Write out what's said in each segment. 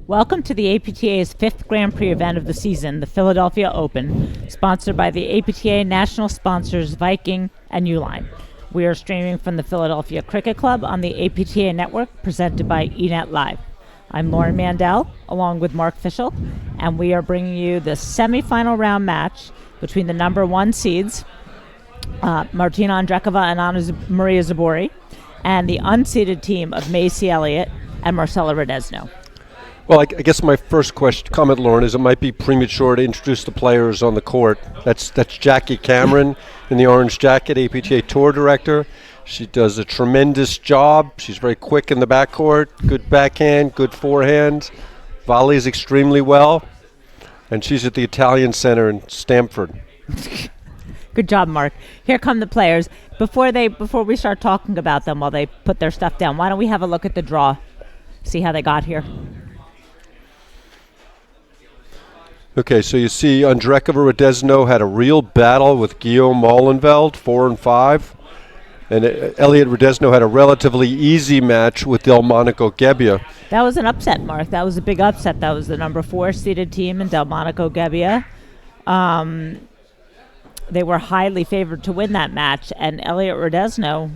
Welcome to the APTA's fifth Grand Prix event of the season, the Philadelphia Open, sponsored by the APTA national sponsors Viking and Uline. We are streaming from the Philadelphia Cricket Club on the APTA network, presented by eNet Live. I'm Lauren Mandel, along with Mark Fischel, and we are bringing you the semifinal round match between the number one seeds, Martina Ondrejkova and Maria Zubori, and the unseeded team of Macy Elliott and Marcella Rodezno. Well, I guess my first comment, Lauren, is it might be premature to introduce the players on the court. That's Jackie Cameron in the orange jacket, APTA Tour Director. She does a tremendous job. She's very quick in the backcourt, good backhand, good forehand, volleys extremely well, and she's at the Italian Center in Stamford. Good job, Mark. Here come the players. Before we start talking about them while they put their stuff down, why don't we have a look at the draw, see how they got here. Okay, so you see Ondrejkova Rodezno had a real battle with Guillaume Molenveld, 4 and 5. And Elliot Rodezno had a relatively easy match with Delmonico Gebbia. That was an upset, Mark. That was a big upset. That was the number 4 seeded team in Delmonico Gebbia. They were highly favored to win that match, and Elliot Rodezno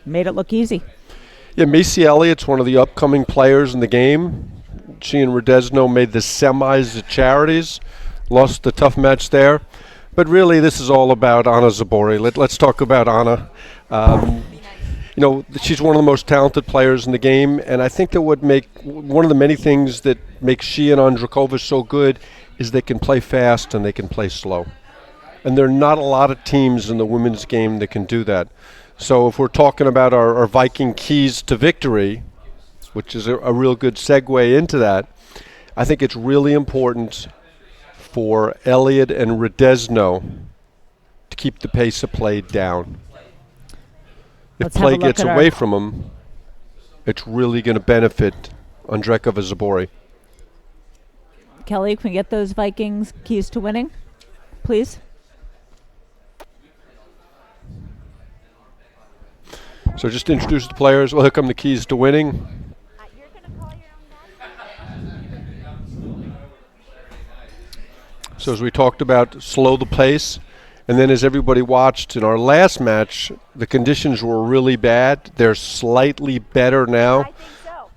made it look easy. Yeah, Macy Elliott's one of the upcoming players in the game. She and Rodezno made the semis at Charities, lost the tough match there. But really, this is all about Anna Zubori. Let's talk about Anna. She's one of the most talented players in the game, and I think that one of the many things that makes she and Ondrejkova so good is they can play fast and they can play slow. And there are not a lot of teams in the women's game that can do that. So if we're talking about our Viking keys to victory, which is a real good segue into that, I think it's really important for Elliot and Rodezno to keep the pace of play down. If play gets away from them, it's really going to benefit Ondrejkova Zubori. Kelly, can we get those Vikings keys to winning, please? So just introduce the players. Well, here come the keys to winning. So as we talked about, slow the pace. And then as everybody watched in our last match, the conditions were really bad. They're slightly better now.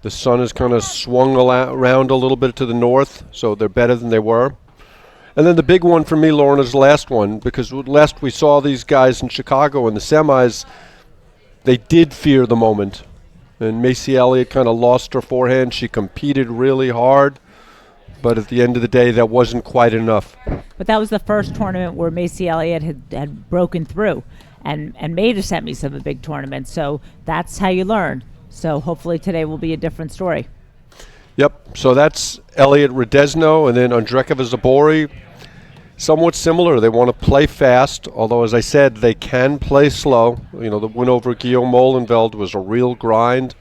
The sun has kind of swung around a little bit to the north, so they're better than they were. And then the big one for me, Lauren, is the last one, because last we saw these guys in Chicago in the semis, they did fear the moment. And Macy Elliott kind of lost her forehand. She competed really hard. But at the end of the day, that wasn't quite enough. But that was the first tournament where Macy Elliott had broken through and made a semis of a big tournament. So that's how you learn. So hopefully today will be a different story. Yep. So that's Elliot Rodezno, and then Ondrejkova Zubori. Somewhat similar. They want to play fast, although, as I said, they can play slow. The win over Guillaume Molenveld was a real grind.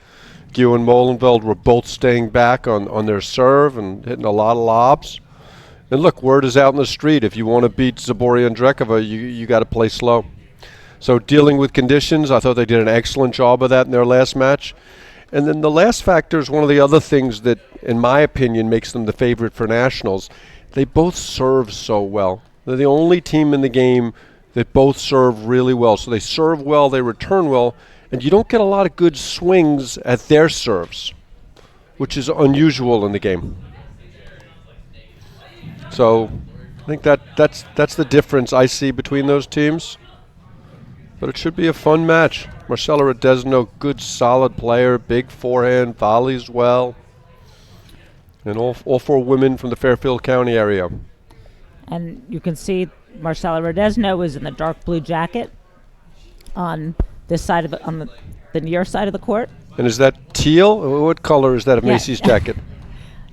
Guillaume and Molenveld were both staying back on their serve and hitting a lot of lobs. And look, word is out in the street. If you want to beat Zubori and Ondrejkova, you got to play slow. So dealing with conditions, I thought they did an excellent job of that in their last match. And then the last factor is one of the other things that, in my opinion, makes them the favorite for nationals. They both serve so well. They're the only team in the game that both serve really well. So they serve well, they return well, and you don't get a lot of good swings at their serves, which is unusual in the game. So I think that's the difference I see between those teams. But it should be a fun match. Marcella Rodezno, good solid player, big forehand, volleys well. And all 4 women from the Fairfield County area. And you can see Marcella Rodezno is in the dark blue jacket on this side on the near side of the court. And is that teal? What color is that of Macy's jacket?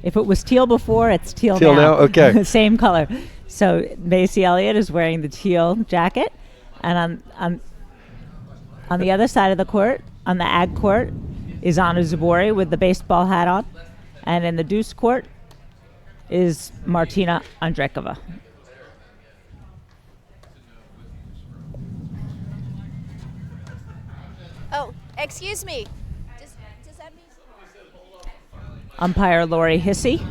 If it was teal before, it's teal now. Teal now, okay. Same color. So Macy Elliott is wearing the teal jacket, and on the other side of the court, on the ag court, is Anna Zubori with the baseball hat on, and in the deuce court is Martina Ondrejkova. Oh, excuse me. Does that mean? Umpire Lori Hissey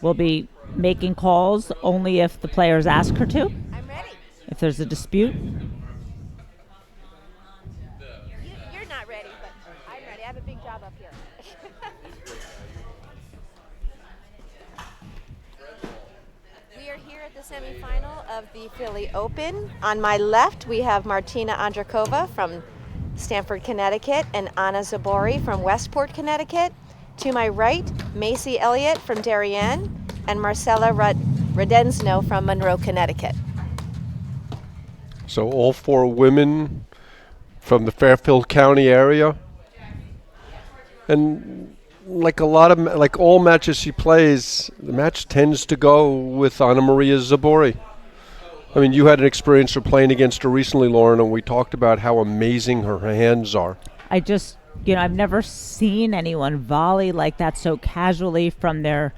will be making calls only if the players ask her to. I'm ready. If there's a dispute. You're not ready, but I'm ready. I have a big job up here. We are here at the semifinal of the Philly Open. On my left, we have Martina Ondrejkova from Stamford, Connecticut, and Anna Zubori from Westport, Connecticut. To my right, Macy Elliot from Darien, and Marcella Rodezno from Monroe, Connecticut. So all 4 women from the Fairfield County area. And like all matches she plays, the match tends to go with Anna Maria Zubori. I mean, you had an experience of playing against her recently, Lauren, and we talked about how amazing her hands are. I've never seen anyone volley like that so casually from their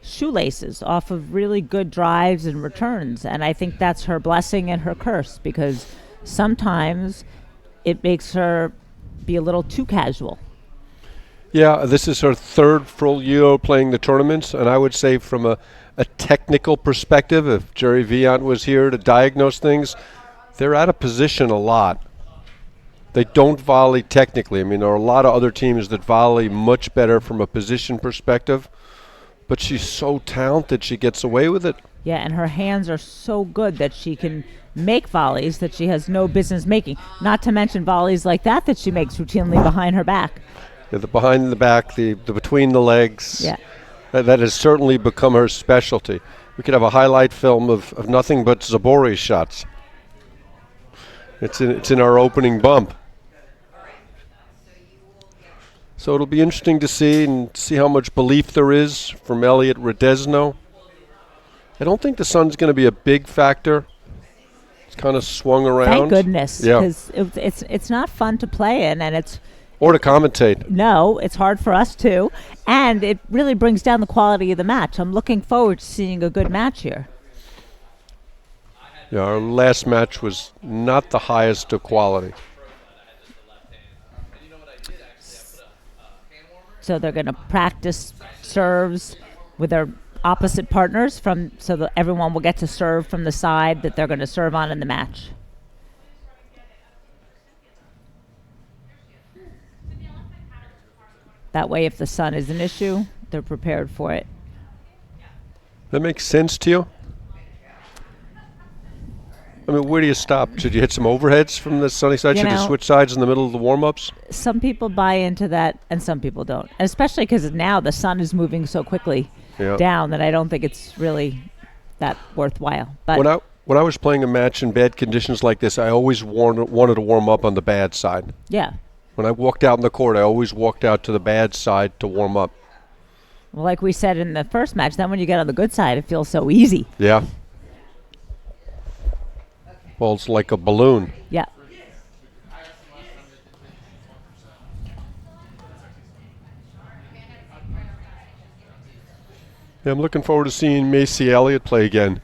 shoelaces off of really good drives and returns. And I think that's her blessing and her curse, because sometimes it makes her be a little too casual. Yeah, this is her 3rd full year playing the tournaments, and I would say from a technical perspective, if Jerry Viant was here to diagnose things, they're out of position a lot. They don't volley technically. I mean, there are a lot of other teams that volley much better from a position perspective, but she's so talented she gets away with it. Yeah, and her hands are so good that she can make volleys that she has no business making, not to mention volleys like that she makes routinely behind her back. Yeah, the behind the back, the between the legs. Yeah. That has certainly become her specialty. We could have a highlight film of nothing but Zubori shots. It's in our opening bump. So it'll be interesting to see how much belief there is from Elliot Rodezno. I don't think the sun's going to be a big factor. It's kind of swung around. Thank goodness, Yeah. because it's not fun to play in, and Or to commentate. No, it's hard for us too, and it really brings down the quality of the match. I'm looking forward to seeing a good match here. Yeah, our last match was not the highest of quality. So they're going to practice serves with their opposite partners so that everyone will get to serve from the side that they're going to serve on in the match. That way, if the sun is an issue, they're prepared for it. That makes sense to you? I mean, where do you stop? Should you hit some overheads from the sunny side? Should you switch sides in the middle of the warm-ups? Some people buy into that, and some people don't. And especially because now the sun is moving so quickly down that I don't think it's really that worthwhile. But when I was playing a match in bad conditions like this, I always wanted to warm up on the bad side. Yeah. When I walked out in the court, I always walked out to the bad side to warm up. Well, like we said in the first match, then when you get on the good side, it feels so easy. Yeah. Well, it's like a balloon. Yeah. Yeah, I'm looking forward to seeing Macy Elliot play again.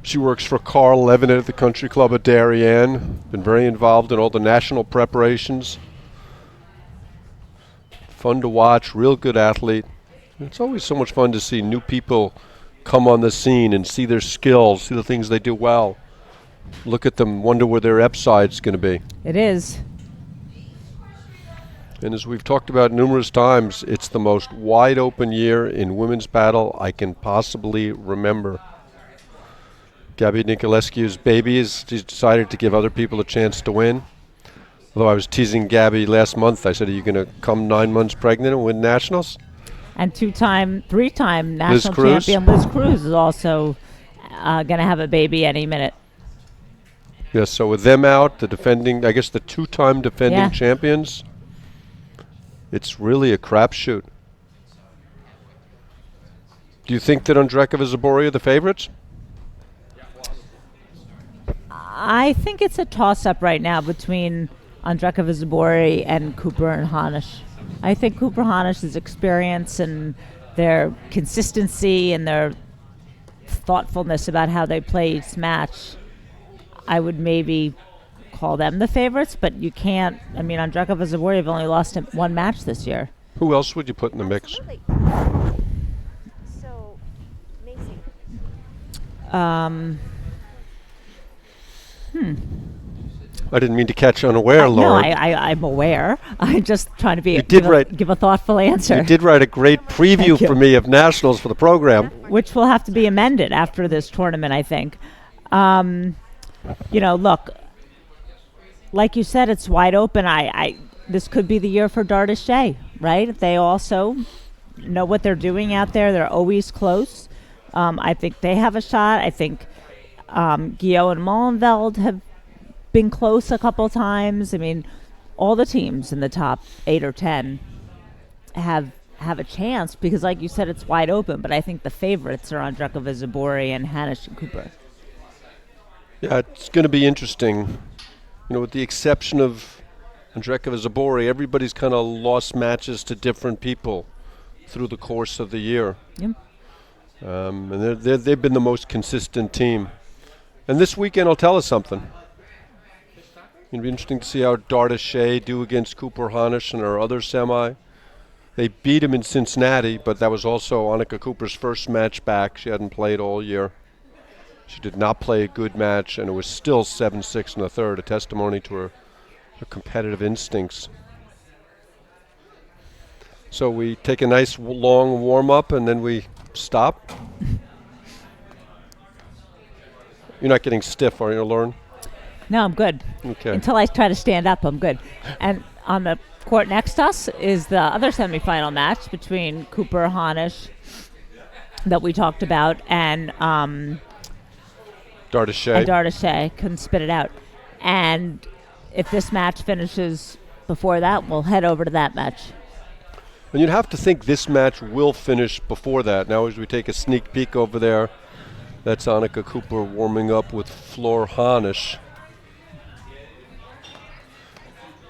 She works for Carl Levin at the Country Club at Darien. Been very involved in all the national preparations. Fun to watch, real good athlete. It's always so much fun to see new people come on the scene and see their skills, see the things they do well. Look at them, wonder where their upside's going to be. It is. And as we've talked about numerous times, it's the most wide open year in women's paddle I can possibly remember. Gabby Nicolescu's baby she's decided to give other people a chance to win. Although I was teasing Gabby last month, I said, are you going to come 9 months pregnant and win nationals? And three-time national champion Liz Cruz is also going to have a baby any minute. Yes, so with them out, the two-time defending champions, it's really a crapshoot. Do you think that Ondrejkova and Zubori are the favorites? I think it's a toss-up right now between Ondrejkova Zubori and Cooper and Hanisch. I think Cooper Hanisch's experience and their consistency and their thoughtfulness about how they play each match, I would maybe call them the favorites, but you can't. I mean, Ondrejkova Zubori have only lost one match this year. Who else would you put in the mix? Absolutely. So, Macy. I didn't mean to catch you unaware, No, Lauren. I'm aware. I'm just trying to give a thoughtful answer. You did write a great preview for me of nationals for the program. Which will have to be amended after this tournament, I think. Look, like you said, it's wide open. This could be the year for Dardis Shay, right? They also know what they're doing out there. They're always close. I think they have a shot. I think Guillaume and Molenveld have been close a couple times. I mean, all the teams in the top 8 or 10 have a chance because, like you said, it's wide open. But I think the favorites are Ondrejkova, Zubori, and Hanisch and Cooper. Yeah, it's going to be interesting. With the exception of Ondrejkova, Zubori, everybody's kind of lost matches to different people through the course of the year. Yep. And they've been the most consistent team. And this weekend will tell us something. It'll be interesting to see how Dardis Shay do against Cooper Hanisch in our other semi. They beat him in Cincinnati, but that was also Annika Cooper's first match back. She hadn't played all year. She did not play a good match, and it was still 7-6 in the third, a testimony to her competitive instincts. So we take a nice long warm-up, and then we stop. You're not getting stiff, are you, Lauren? No, I'm good. Okay. Until I try to stand up, I'm good. And on the court next to us is the other semifinal match between Cooper Hanisch that we talked about and Dardis Shay. Dardis Shay. Couldn't spit it out. And if this match finishes before that, we'll head over to that match. And you'd have to think this match will finish before that. Now as we take a sneak peek over there, that's Annika Cooper warming up with Flor Hanisch.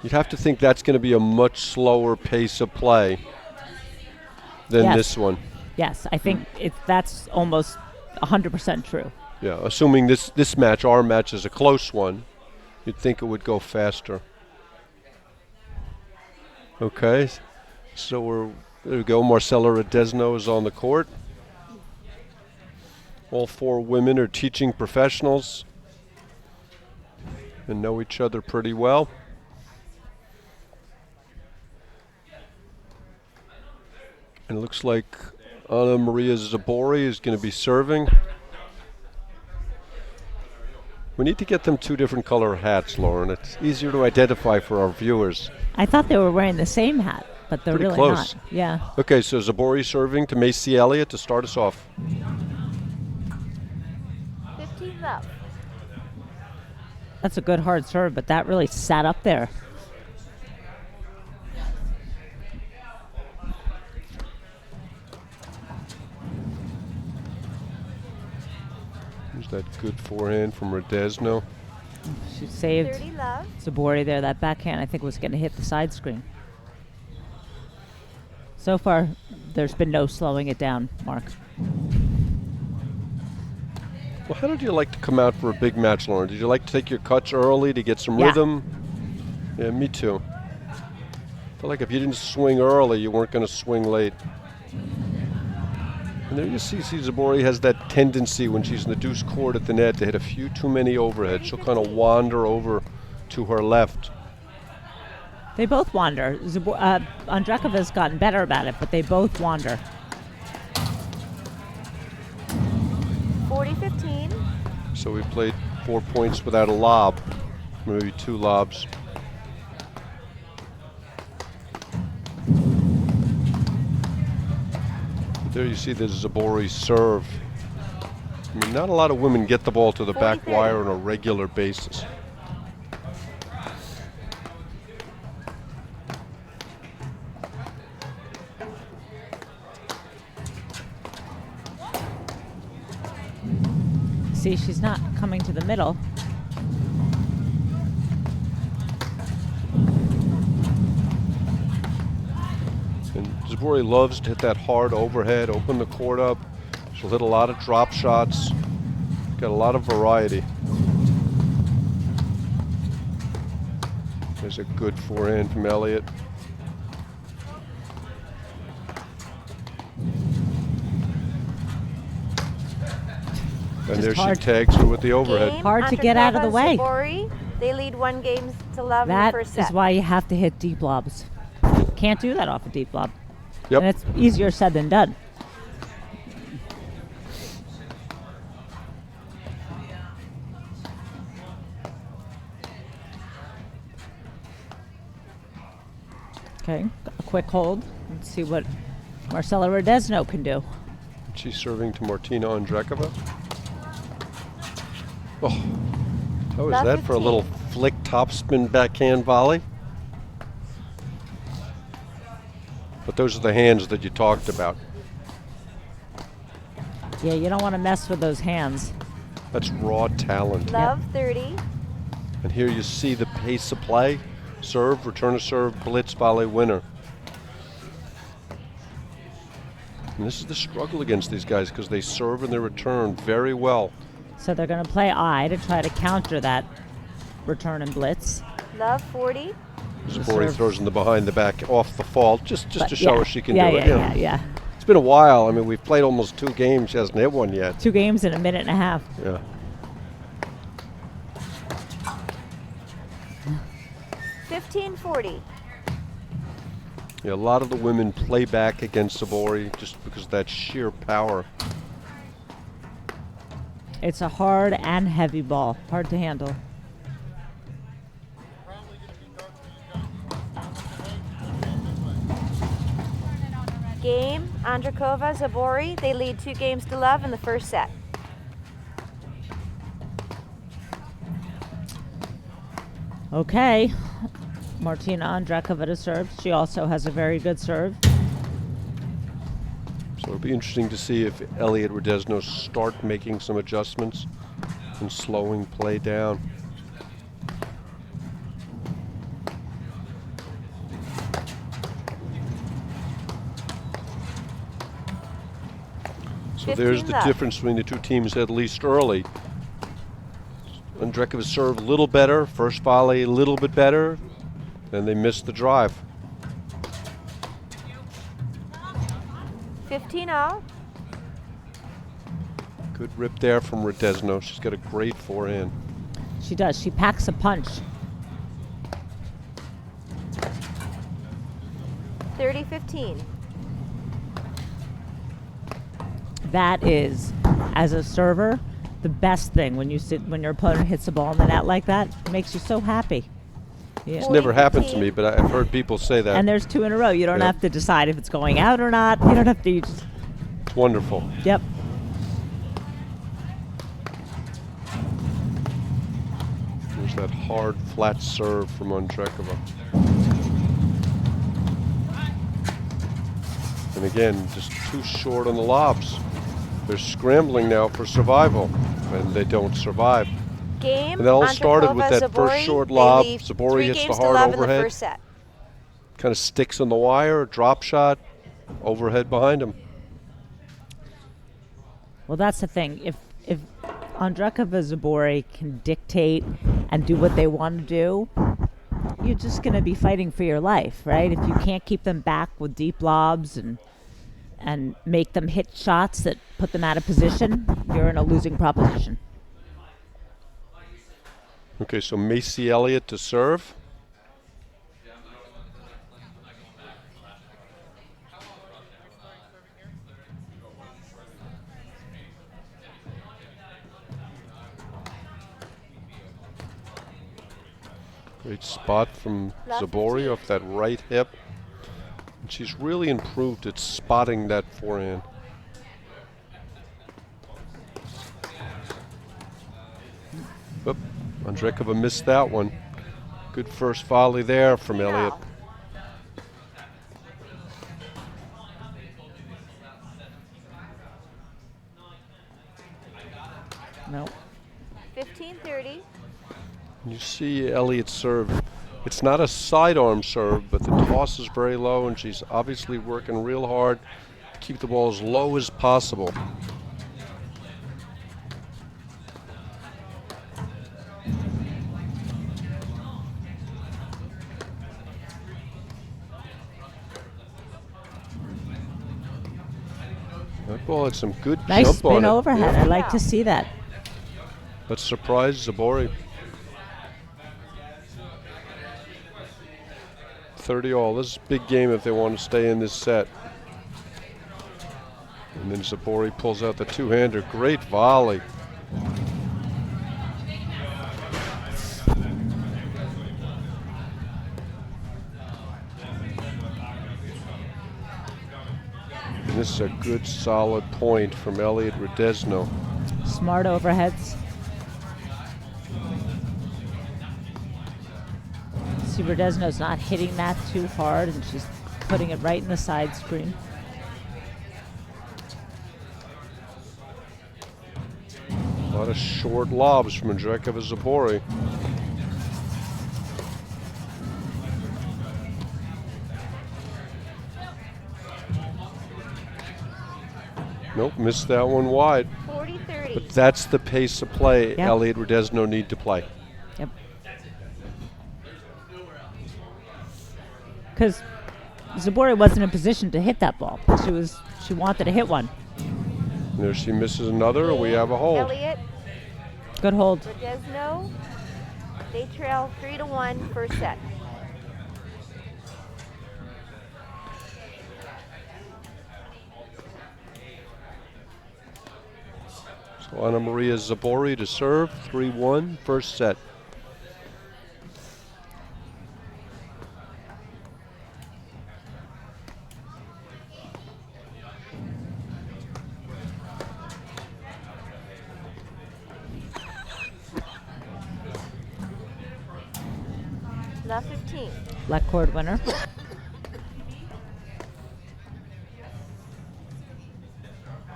You'd have to think that's going to be a much slower pace of play than this one. Yes, I think that's almost 100% true. Yeah, assuming this match, our match, is a close one, you'd think it would go faster. Okay, so there we go. Marcella Rodezno is on the court. All 4 women are teaching professionals and know each other pretty well. And it looks like Anna Maria Zubori is going to be serving. We need to get them 2 different color hats, Lauren. It's easier to identify for our viewers. I thought they were wearing the same hat, but they're Pretty really close. not. Yeah. Okay, so Zubori serving to Macy Elliot to start us off. 15 love. That's a good hard serve, but that really sat up there. There's that good forehand from Rodezno. She saved 30 love. Zubori there. That backhand, I think, was going to hit the side screen. So far, there's been no slowing it down, Mark. Well, how did you like to come out for a big match, Lauren? Did you like to take your cuts early to get some Yeah. rhythm? Yeah, me too. I feel like if you didn't swing early, you weren't going to swing late. And there you see Zubori has that tendency when she's in the deuce court at the net to hit a few too many overheads. She'll kind of wander over to her left. They both wander. Ondrejkova's gotten better about it, but they both wander. 40-15. So we played 4 points without a lob, maybe 2 lobs. There you see the Zubori serve. I mean, not a lot of women get the ball to the back wire on a regular basis. See, she's not coming to the middle. And Zubori loves to hit that hard overhead, open the court up. She'll hit a lot of drop shots. Got a lot of variety. There's a good forehand from Elliot. And just there hard. she tags her with the overhead. Game, Hard to get out of the way. Zubori, they lead 1-0 to love in the That first set. is why you have to hit deep lobs. Can't do that off a deep lob. Yep. And it's easier said than done. Okay, a quick hold. Let's see what Marcela Rodezno can do. She's serving to Martina Ondrejkova. Oh, how was Love that for a 15. little flick topspin backhand volley? But those are the hands that you talked about. Yeah, you don't want to mess with those hands. That's raw talent. Love 30. And here you see the pace of play. Serve, return to serve, blitz, volley, winner. And this is the struggle against these guys because they serve and they return very well. So they're going to play I to try to counter that return and blitz. Love 40. Zubori Serve. throws in the behind the back off the fault just But to show yeah, her she can yeah, do yeah, it. Yeah. It's been a while. I mean, we've played almost 2 games. She hasn't hit one yet. 2 games in a minute and a half. Yeah. 15-40. Yeah, a lot of the women play back against Zubori just because of that sheer power. It's a hard and heavy ball. Hard to handle. Game, Ondrejkova, Zubori, they lead 2-0 to love in the first set. Okay. Martina Ondrejkova to serve. She also has a very good serve. So it'll be interesting to see if Elliot Rodezno start making some adjustments and slowing play down. So there's 15 the left. difference between the two teams, at least early. Ondrejkova's serve a little better, first volley a little bit better, then they missed the drive. 15-0. Good rip there from Rodezno. She's got a great forehand. She does. She packs a punch. 30-15. That is, as a server, the best thing when your opponent hits a ball in the net like that. It makes you so happy. Yeah. It's never happened to me, but I've heard people say that. And there's 2 in a row. You don't Yep. have to decide if it's going out or not. You don't have to. You just, It's wonderful. yep. There's that hard, flat serve from Ondrejkova. And again, just too short on the lobs. They're scrambling now for survival, and they don't survive. Game, And that all started with Ondrejkova, that first Zubori, short they lob. lead Zubori hits 3 the games to hard love in the overhead. first set. Kind of sticks on the wire, drop shot, overhead behind him. Well, that's the thing. If Ondrejkova Zubori can dictate and do what they want to do, you're just going to be fighting for your life, right? If you can't keep them back with deep lobs and make them hit shots that put them out of position, you're in a losing proposition. Okay, so Macy Elliott to serve. Great spot from Left Zubori 15. off that right hip. And she's really improved at spotting that forehand. Oop, Ondrejkova missed that one. Good first volley there from Elliott. No. 15-30. You see Elliott serve. It's not a sidearm serve, but the toss is very low, and she's obviously working real hard to keep the ball as low as possible. That ball had some good Nice jump on spin it. overhead. Yeah. I like to see that. Let's surprise Zubori. 30-all. This is a big game if they want to stay in this set. And then Zubori pulls out the two-hander. Great volley. And this is a good, solid point from Elliot Rodezno. Smart overheads. See, Rodezno's not hitting that too hard, and she's putting it right in the side screen. A lot of short lobs from Ondrejkova Zubori. Nope, missed that one wide. 40-30. But that's the pace of play Yep. Elliot Rodezno need to play. Yep. Because Zubori wasn't in position to hit that ball. She wanted to hit one. There she misses another, and we have a hold. Elliot, Good hold. Rodezno, they trail 3-1 first set. So Anna Maria Zubori to serve, 3-1, first set. Left 15. Black cord winner.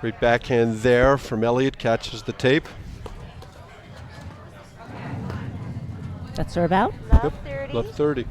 Great backhand there from Elliot, catches the tape. That serve out. Left 30. Left 30.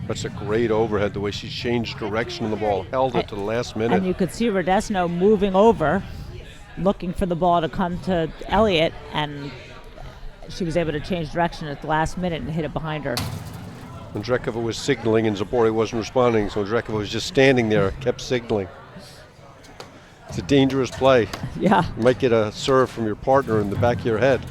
That's a great overhead, the way she changed direction of the ball, held it to the last And minute. you could see Rodezno moving over, looking for the ball to come to Elliot, and she was able to change direction at the last minute and hit it behind her. Ondrejkova was signaling and Zubori wasn't responding, so Ondrejkova was just standing there, kept signaling. It's a dangerous play. Yeah. You might get a serve from your partner in the back of your head.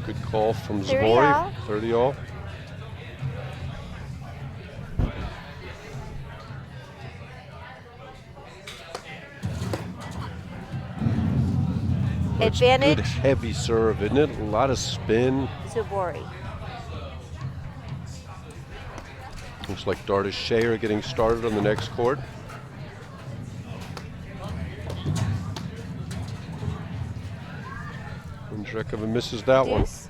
Good call from 30-all. Zubori. 30-all. That's a Advantage. good heavy serve, isn't it? A lot of spin. Zubori. Looks like Dardis, Shay are getting started on the next court. Ondrejkova misses that one. Deuce.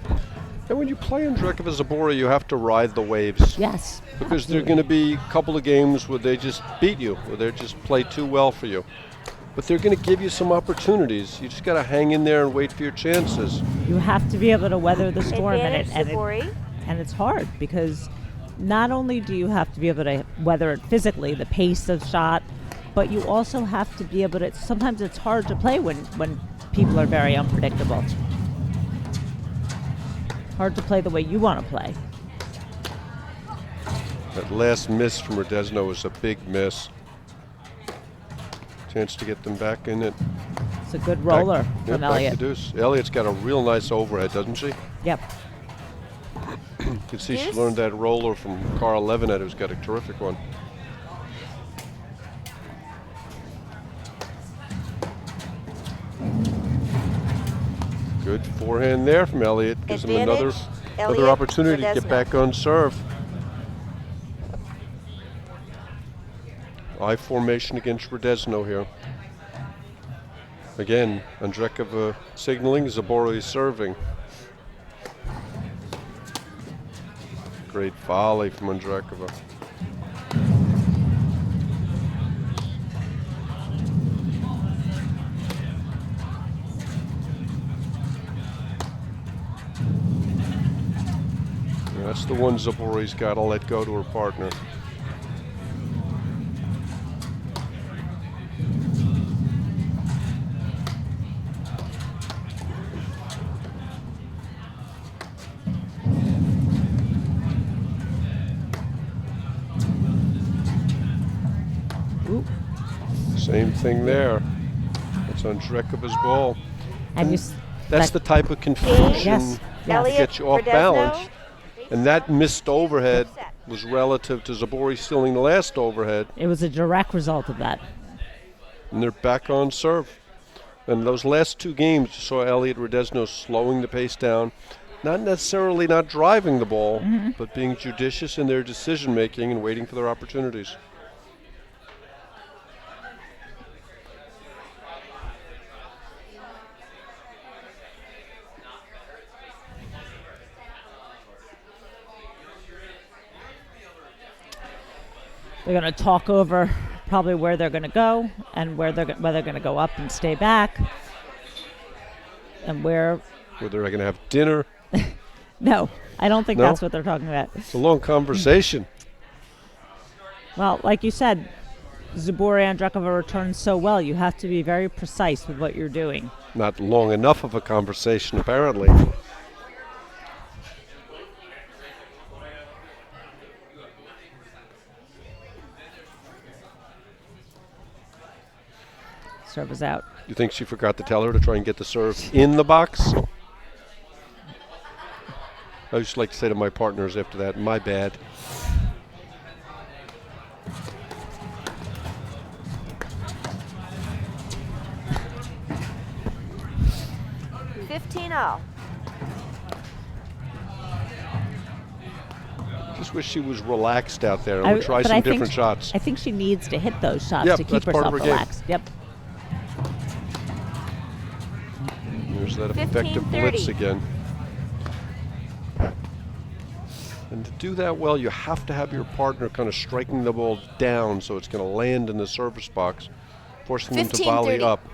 And when you play Ondrejkova Zubori, you have to ride the waves. Yes. Because there are going to be a couple of games where they just beat you, where they just play too well for you. But they're going to give you some opportunities. You just got to hang in there and wait for your chances. You have to be able to weather the storm in Advantage it, and Zubori. and it's hard because not only do you have to be able to weather it physically, the pace of shot, but you also have to be able to. Sometimes it's hard to play when people are very unpredictable. Hard to play the way you want to play. That last miss from Rodezno was a big miss. Chance to get them back in it. It's a good roller Back from to Elliot. deuce. Elliot's got a real nice overhead, doesn't she? Yep. You can see she Deuce. learned that roller from Carl Levinet, who's got a terrific one. Good forehand there from Elliot. Gives him another Advantage, Elliot opportunity to get Rodezno. back on serve. I formation against Rodezno here. Again, Ondrejkova signaling, Zubori serving. Great volley from Ondrejkova. That's the one Zubori's got to let go to her partner. Ooh. Same thing there. That's Ondrejkova's ball. And That's the type of confusion Yes. that Elliot, gets you off Rodezno. balance. And that missed overhead was relative to Zubori stealing the last overhead. It was a direct result of that. And they're back on serve. And those last two games, you saw Elliot Rodezno slowing the pace down, not necessarily not driving the ball, but being judicious in their decision making and waiting for their opportunities. They're going to talk over probably where they're going to go and whether they're going to go up and stay back, and where. Whether they're going to have dinner. No, I don't think No? that's what they're talking about. It's a long conversation. Well, like you said, Zubori Ondrejkova returns so well. You have to be very precise with what you're doing. Not long enough of a conversation, apparently. Serve is out. You think she forgot to tell her to try and get the serve in the box? I just like to say to my partners after that, my bad. $15-0. Just wish she was relaxed out there and would try but some I think different shots. I think she needs to hit those shots Yep, to keep that's part of herself her game. relaxed. Yep. There's that effective 15-30. blitz again. And to do that well, you have to have your partner kind of striking the ball down so it's going to land in the service box, forcing them to volley 15-30. up.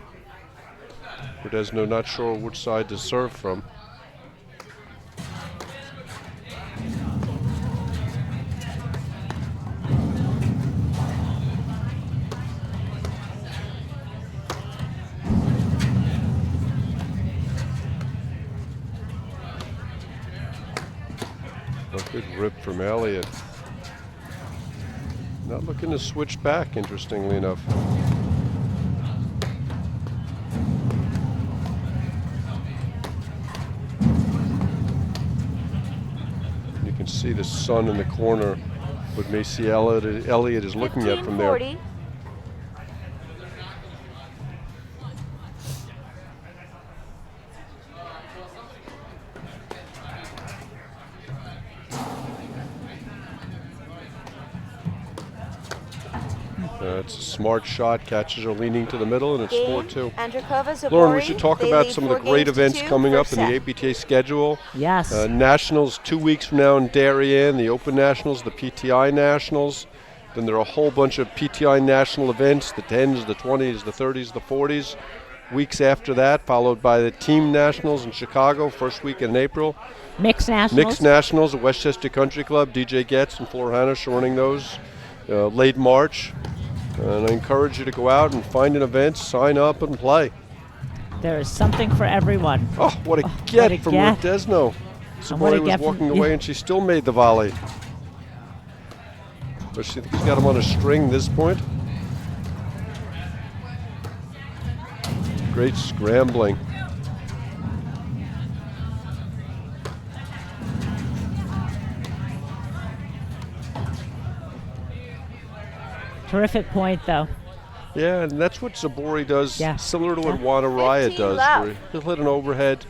Rodezno not sure which side to serve from. A good rip from Elliot. Not looking to switch back, interestingly enough. You can see the sun in the corner, but may see Elliot is looking at from there. 15-40. It's a smart shot, catches her leaning to the middle, and it's Game, 4-2. Ondrejkova, Zubori. Lauren, we should talk They about lead some of the 4 great games to events 2, coming up first in the set. APTA schedule. Yes. Nationals 2 weeks from now in Darien, the Open Nationals, the PTI Nationals. Then there are a whole bunch of PTI national events, the 10s, the 20s, the 30s, the 40s. Weeks after that, followed by the Team Nationals in Chicago, first week in April. Mixed nationals. Mixed Nationals at Westchester Country Club. DJ Getz and Floor Hanisch are running those late March. And I encourage you to go out and find an event, sign up, and play. There is something for everyone. Oh, what a what get a from get. Rodezno. And what a Zubori was get from- walking away, yeah. and she still made the volley. But she's got him on a string this point. Great scrambling. Terrific point, though. Yeah, and that's what Zubori does, Yeah. similar to what Yeah. Wanaraya 15 does. left. Where he'll hit an overhead,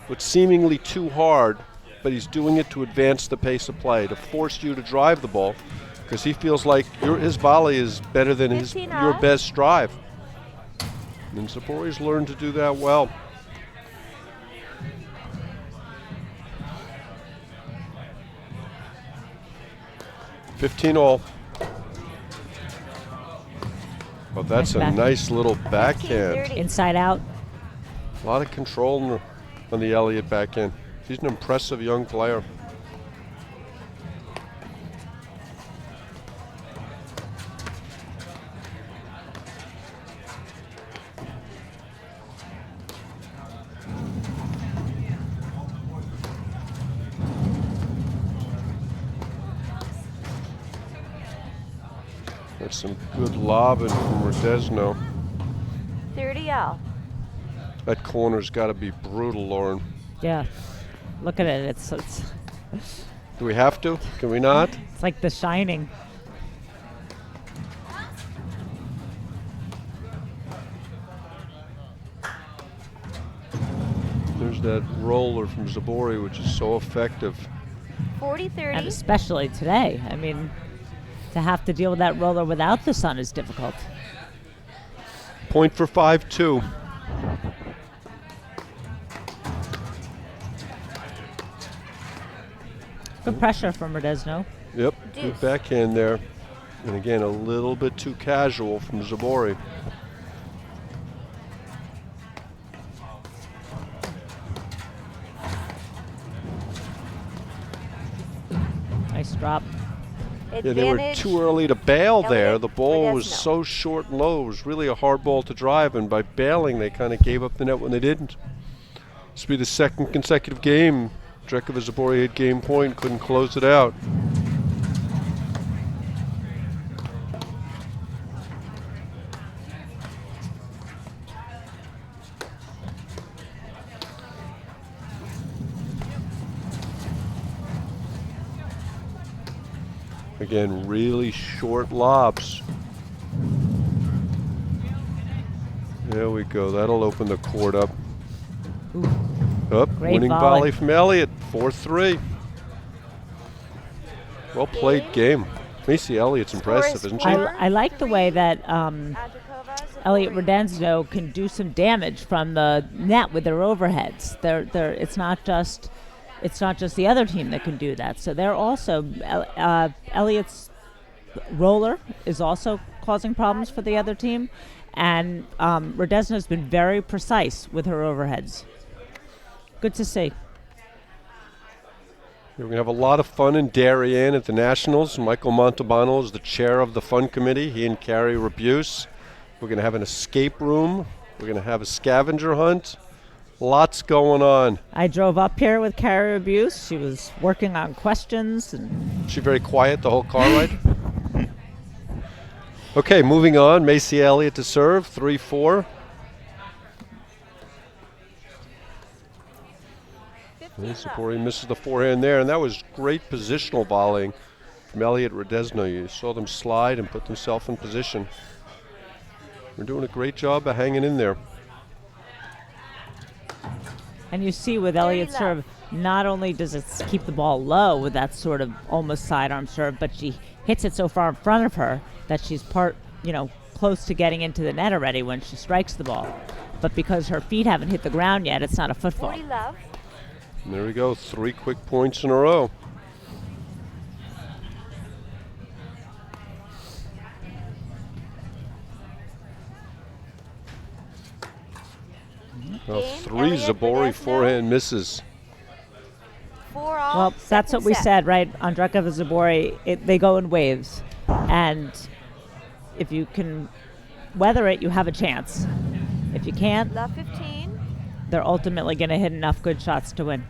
but seemingly too hard, but he's doing it to advance the pace of play, to force you to drive the ball, because he feels like his volley is better than your 15-0. best drive. And Zubori's learned to do that well. $15-all. Oh, that's Nice a back. nice little backhand. 15-30. Inside out. A lot of control on the Elliot backhand. She's an impressive young player. That's some good lobbing from Rodezno. 30 all. That corner's got to be brutal, Lauren. Yeah. Look at it. It's Do we have to? Can we not? it's like The Shining. There's that roller from Zubori, which is so effective. 40-30. And especially today. I mean, to have to deal with that roller without the sun is difficult. Point for 5-2. Good pressure from Rodezno. Yep, Deuce. good backhand there. And again, a little bit too casual from Zubori. Nice drop. Yeah, they were Advantage. too early to bail there. Elliot The ball was Rodezno. so short and low. It was really a hard ball to drive, and by bailing, they kind of gave up the net when they didn't. This will be the second consecutive game. Ondrejkova Zubori had game point, couldn't close it out. Again, really short lobs. There we go. That'll open the court up. Up, Great winning volley. volley from Elliot, 4-3. Well played game. Macy Elliott's Score impressive, is isn't she? four. I like the way that Ondrejkova, Elliot Zubori. Rodezno can do some damage from the net with their overheads. It's not just the other team that can do that. So they're also Elliot's roller is also causing problems for the other team, and Rodezno's been very precise with her overheads. Good to see. We're going to have a lot of fun in Darien at the Nationals. Michael Montalbano is the chair of the fun committee. He and Carrie Rebuse. We're going to have an escape room. We're going to have a scavenger hunt. Lots going on. I drove up here with Carrie Abuse. She was working on questions, and She very quiet the whole car ride. Okay, moving on. Macy Elliott to serve, 3-4. Zubori misses the forehand there, and that was great positional volleying from Elliot Rodezno. You saw them slide and put themselves in position. They're doing a great job of hanging in there. And you see with Elliot's serve, not only does it keep the ball low with that sort of almost sidearm serve, but she hits it so far in front of her that she's close to getting into the net already when she strikes the ball. But because her feet haven't hit the ground yet, it's not a football. 40 love. And there we go, 3 quick points in a row. Well, Game, 3 Elliot Zubori Rodezno. forehand misses. 4 all. Well, that's what second we set. said, right? Ondrejkova Zubori, they go in waves. And if you can weather it, you have a chance. If you can't, Love 15. they're ultimately going to hit enough good shots to win.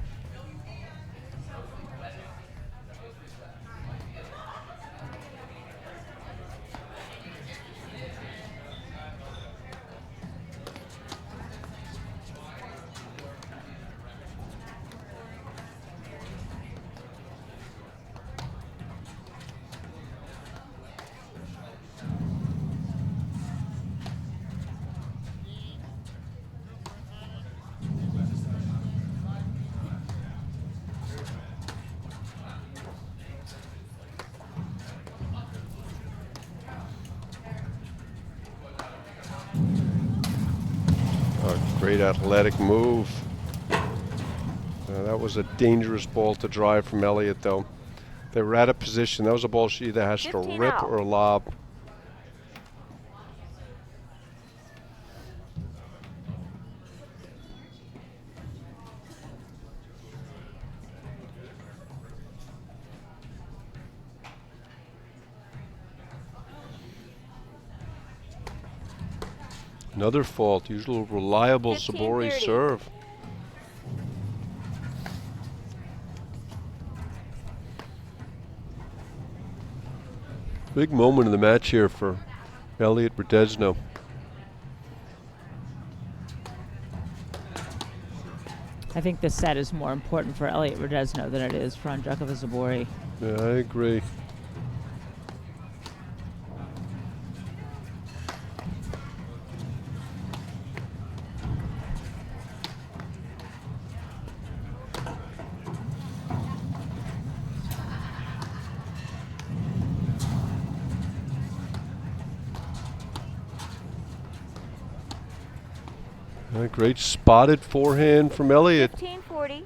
Great athletic move. That was a dangerous ball to drive from Elliott, though. They were out of position. That was a ball she either has to 15 rip out. or lob. Another fault, usual reliable 15, Zubori 30. serve. Big moment in the match here for Elliot Rodezno. I think this set is more important for Elliot Rodezno than it is for Ondrejkova Zubori. Yeah, I agree. A great spotted forehand from Elliot. 15-40.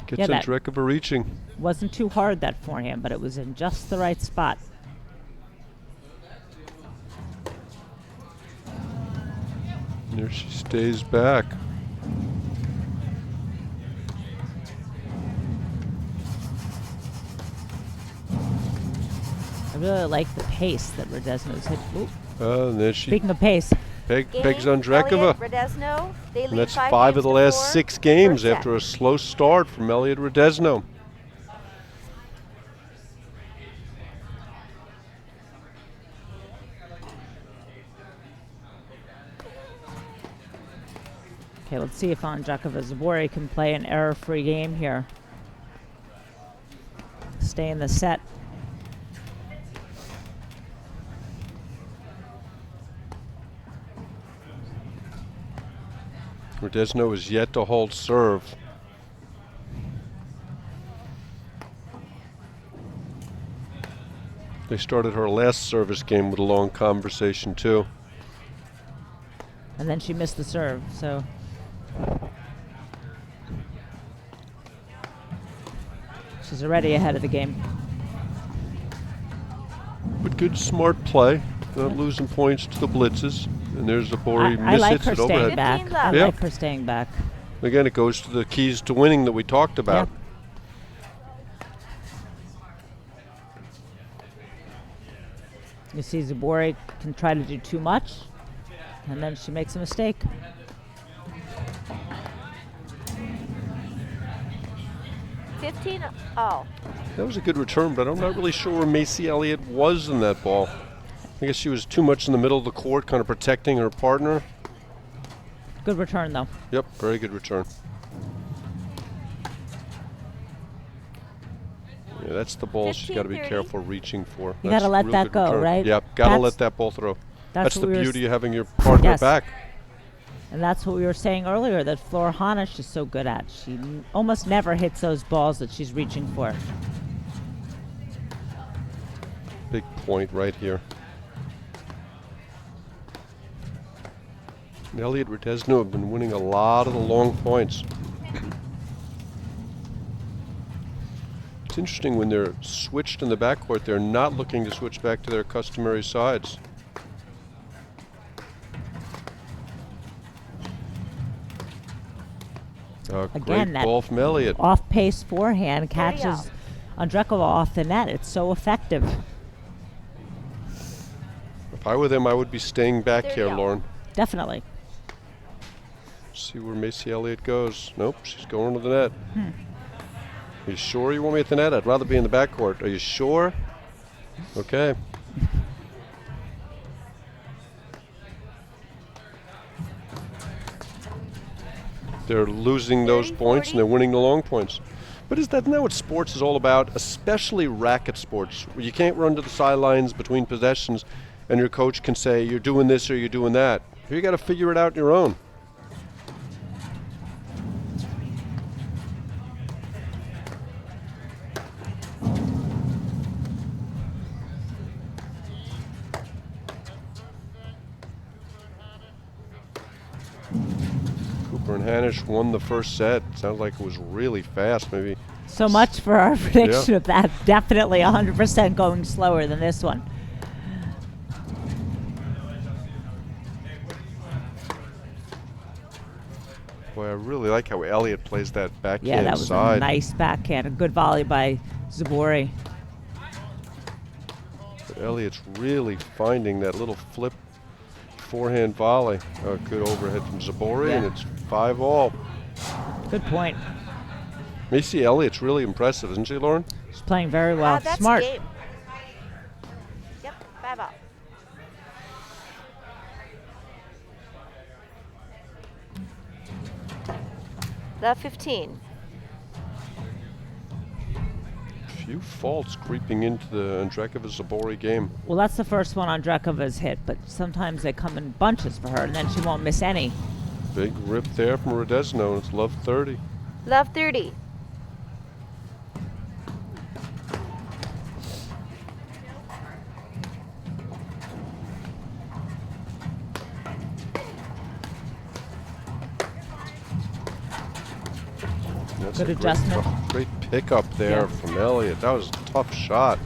Gets Yeah, that- Ondrejkova reaching. Wasn't too hard, that forehand, but it was in just the right spot. And there she stays back. I really like the pace that Rodezno's hit. Ooh, And then she speaking of pace, pegs Game, Ondrejkova. Elliot, Rodezno. They lead And that's 5 5 of games the to last 4. 6 games First set. after a slow start from Elliot Rodezno. okay, let's see if Ondrejkova Zubori can play an error-free game here. Stay in the set. Rodezno is yet to hold serve. They started her last service game with a long conversation too. And then she missed the serve, so she's already ahead of the game. But good smart play, not losing points to the blitzes. And there's Zubori I like mishits her it staying overhead. back. 15 I left. Yeah. like her staying back. Again, it goes to the keys to winning that we talked about. You see Zubori can try to do too much, and then she makes a mistake. Oh, That was a good return, but I'm not really sure where Macy Elliott was in that ball. I guess she was too much in the middle of the court, kind of protecting her partner. Good return, though. Yep, very good return. Yeah, that's the ball she's got to be 15-30. careful reaching for. You That's gotta a let real that good go, return. right? Yep, gotta That's- let that ball throw. That's the what we were beauty of having your partner Yes. back. And that's what we were saying earlier that Flora Hanisch is so good at. She almost never hits those balls that she's reaching for. Big point right here. And Elliot Rodezno have been winning a lot of the long points. It's interesting when they're switched in the backcourt, they're not looking to switch back to their customary sides. A Again, great that ball from Elliot. Off-pace forehand catches 30. Ondrejkova off the net. It's so effective. If I were them, I would be staying back here, 30. Lauren. Definitely. See where Macy Elliott goes. Nope, she's going to the net. Are you sure you want me at the net? I'd rather be in the backcourt. Are you sure? Okay. They're losing those 30, points and 40. they're winning the long points. But isn't that what sports is all about? Especially racket sports, where you can't run to the sidelines between possessions and your coach can say, you're doing this or you're doing that. Here you got to figure it out on your own. Cooper and Hanisch won the first set. Sounds like it was really fast, maybe. So much for our prediction of that. Definitely 100% going slower than this one. Boy, I really like how Elliot plays that backhand Yeah, that was side. a nice backhand. A good volley by Zubori. But Elliot's really finding that little flip forehand volley. A good overhead from Zubori, and Yeah. it's 5-all. Good point. Macy Elliott's really impressive, isn't she, Lauren? She's playing very well. that's Smart. game. 5 all. Love 15. Few faults creeping into the Ondrejkova-Zubori game. Well, that's the first one Ondrejkova's hit, but sometimes they come in bunches for her, and then she won't miss any. Big rip there from Rodezno. It's love 30. Love 30. That's Good a adjustment. Great pickup there from Elliot. That was a tough shot.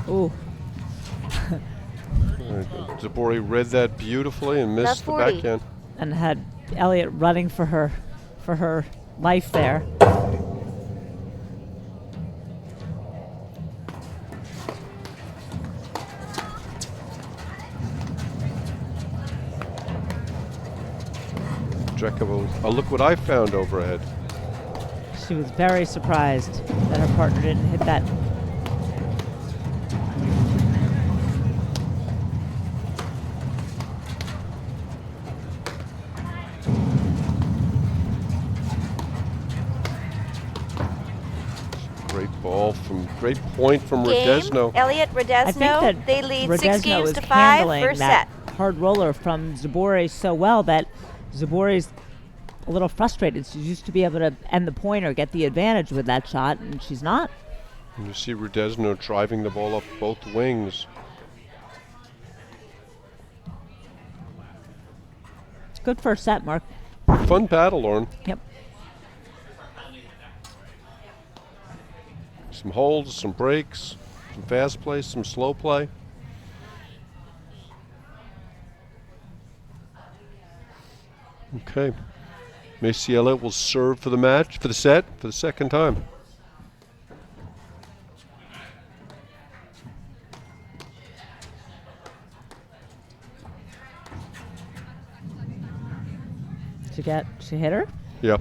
Ooh. Zubori read that beautifully and missed the Love 40. backhand. And had Elliot running for her life there. Ondrejkova, oh, look what I found overhead. She was very surprised that her partner didn't hit that. Great point from Game, Rodezno. Elliot, I think Rodezno, that they lead Rodezno 6 games is to 5, handling first that set. hard roller from Zubori so well that Zubori's a little frustrated. She used to be able to end the point or get the advantage with that shot, and she's not. And you see Rodezno driving the ball up both wings. It's good first set, Mark. Fun battle, Lauren. Yep. Some holds, some breaks, some fast play, some slow play. Okay. Macy Elliott will serve for the match, for the set, for the second time. She hit her? Yep.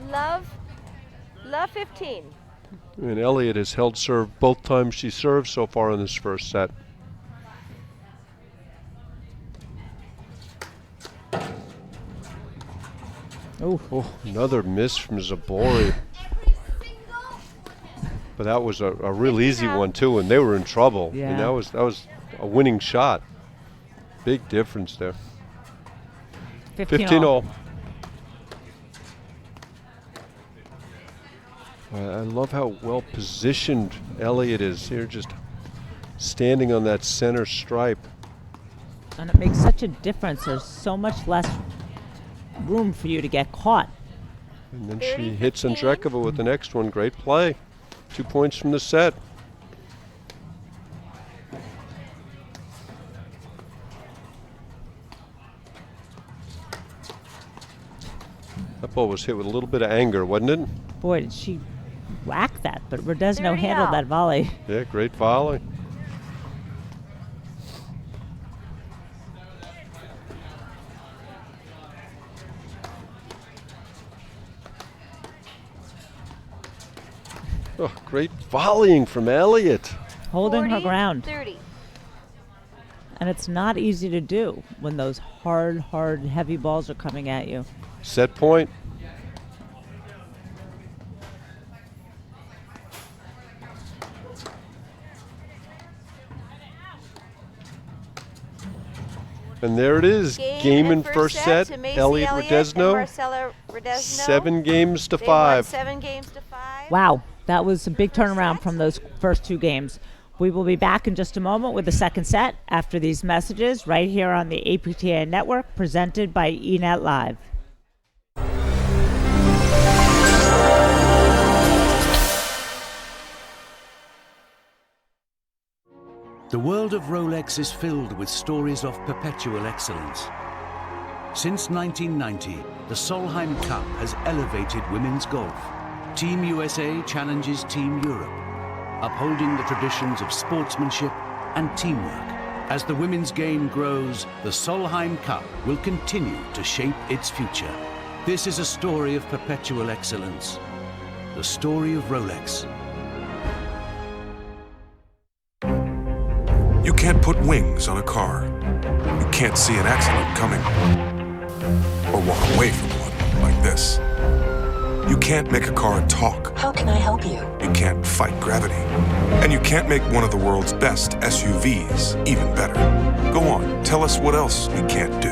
Love 15. And Elliott has held serve both times she served so far in this first set. Ooh. Oh, another miss from Zubori. But that was a real easy one too, and they were in trouble. Yeah. And that was a winning shot. Big difference there. 15 all. I love how well positioned Elliot is here, just standing on that center stripe. And it makes such a difference. There's so much less room for you to get caught. And then she hits Ondrejkova with the next one. Great play. 2 points from the set. That ball was hit with a little bit of anger, wasn't it? Boy, did she whack that, but Rodezno 30 handled all. that volley. Yeah, great volley. Oh, great volleying from Elliot. Holding her 40, ground. 30. And it's not easy to do when those hard, heavy balls are coming at you. Set point. And there it is. Game in first set. To Macy Elliot Elliott Rodezno. and Marcella Rodezno. 7 games to They won 5. 7 games to 5. Wow, that was a big turnaround from those first 2 games. We will be back in just a moment with the second set after these messages right here on the APTA Network, presented by eNet Live. The world of Rolex is filled with stories of perpetual excellence. Since 1990, the Solheim Cup has elevated women's golf. Team USA challenges Team Europe, upholding the traditions of sportsmanship and teamwork. As the women's game grows, the Solheim Cup will continue to shape its future. This is a story of perpetual excellence, the story of Rolex. can't put wings on a car. You can't see an accident coming. Or walk away from one like this. You can't make a car talk. How can I help you? You can't fight gravity. And you can't make one of the world's best SUVs even better. Go on, tell us what else we can't do.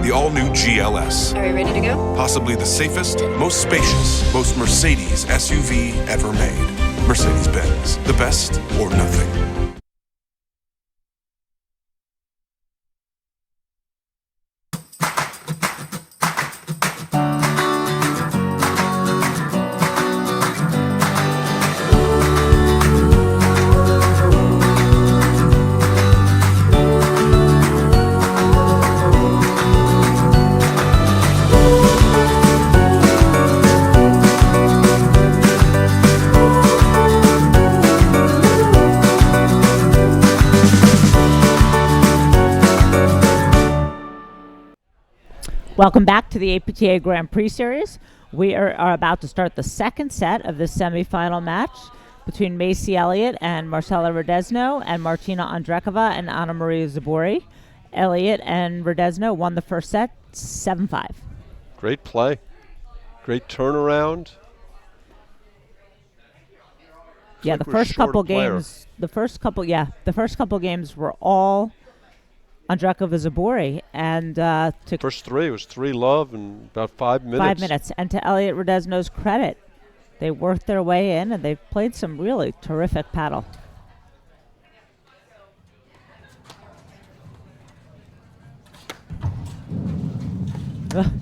The all-new GLS. Are we ready to go? Possibly the safest, most spacious, most Mercedes SUV ever made. Mercedes-Benz. The best or nothing. Welcome back to the APTA Grand Prix Series. We are about to start the second set of this semifinal match between Macy Elliott and Marcela Rodezno and Martina Ondrejkova and Anna Maria Zubori. Elliott and Rodezno won the first set 7-5. Great play. Great turnaround. Yeah, like the we're first short couple a player. games, the first couple games were all Ondrejkova Zubori, and to First three was 3 love in about 5 minutes. 5 minutes. And to Elliot Rodezno's credit, they worked their way in and they played some really terrific paddle. Ugh,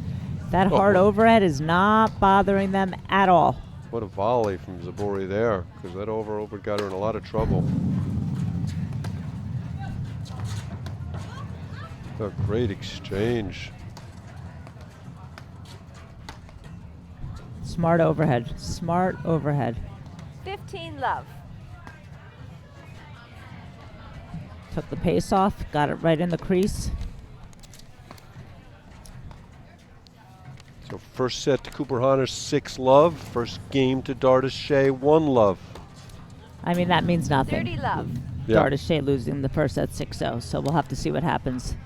that hard overhead is not bothering them at all. What a volley from Zubori there, because that over got her in a lot of trouble. A great exchange. Smart overhead. Smart overhead. 15 love. Took the pace off, got it right in the crease. So first set to Cooper Hanisch, 6 love. First game to Dardis Shay, 1 love. I mean, that means nothing. 30 love. Yeah. Dardis Shay losing the first set 6-0, so we'll have to see what happens.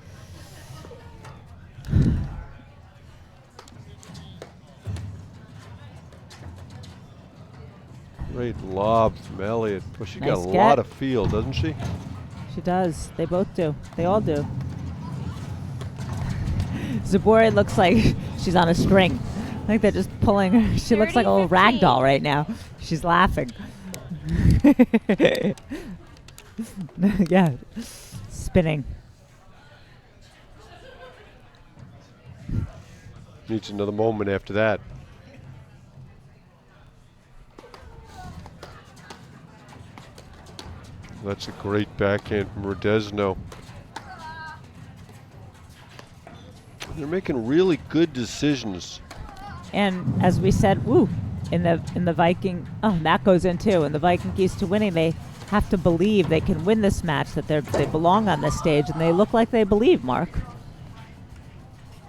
Great lob from Elliott. Well, she got Nice a get. lot of feel, doesn't she? She does. They both do. They all do. Zubori looks like she's on a string. I think they're just pulling her. She looks like a little 30-15. rag doll right now. She's laughing. Yeah. Spinning. Needs another moment after that. That's a great backhand from Rodezno. They're making really good decisions. And as we said, in the Viking, that goes in too. In the Viking keys to winning, they have to believe they can win this match, that they belong on this stage, and they look like they believe, Mark.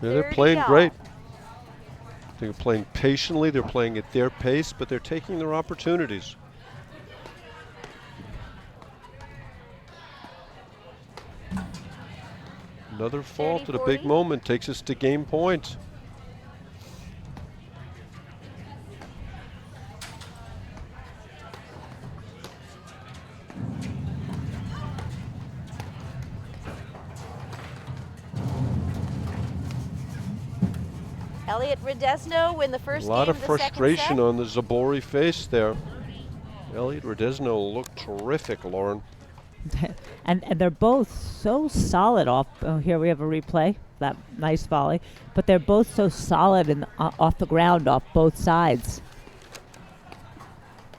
Yeah, they're 30 playing all. great. They're playing patiently, they're playing at their pace, but they're taking their opportunities. Another fault at a big 30-40. moment takes us to game point. Elliot Rodezno win the A first lot game of of the frustration second set. on the Zubori face there. Elliot Rodezno looked terrific, Lauren. And they're both so solid off. Oh, here we have a replay. That nice volley. But they're both so solid and off the ground off both sides.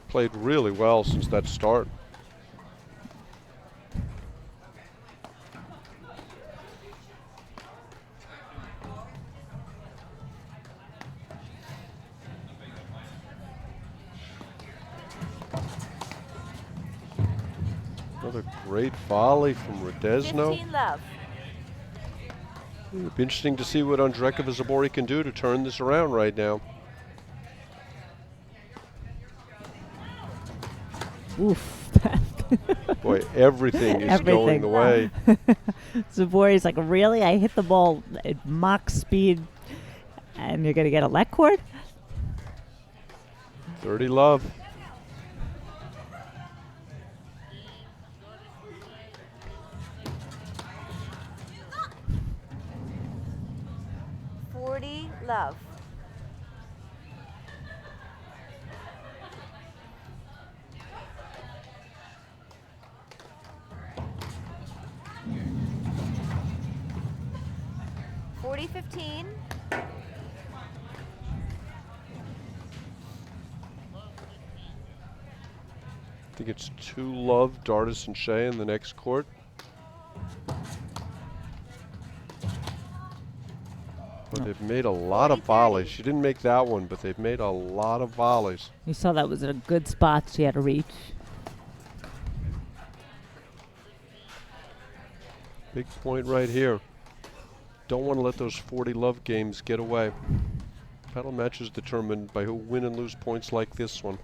Played really well since that start. Another great volley from Rodezno. 15 love. It'll be interesting to see what Ondrejkova Zubori can do to turn this around right now. Oof. Boy, everything is going Everything. the way. Zubori's like, really? I hit the ball at Mach speed, and you're going to get a let cord? 30 love. Love. $40-15. I think it's 2 love, Dardis and Shay in the next court. But they've made a lot of volleys. She didn't make that one, but they've made a lot of volleys. You saw that was a good spot she had to reach. Big point right here. Don't want to let those 40 love games get away. Paddle match is determined by who win and lose points like this one.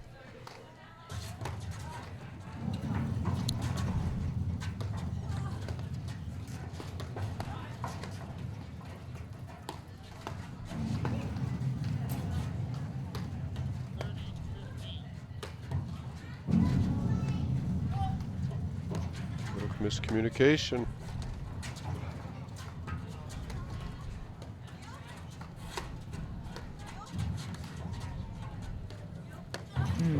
Miscommunication.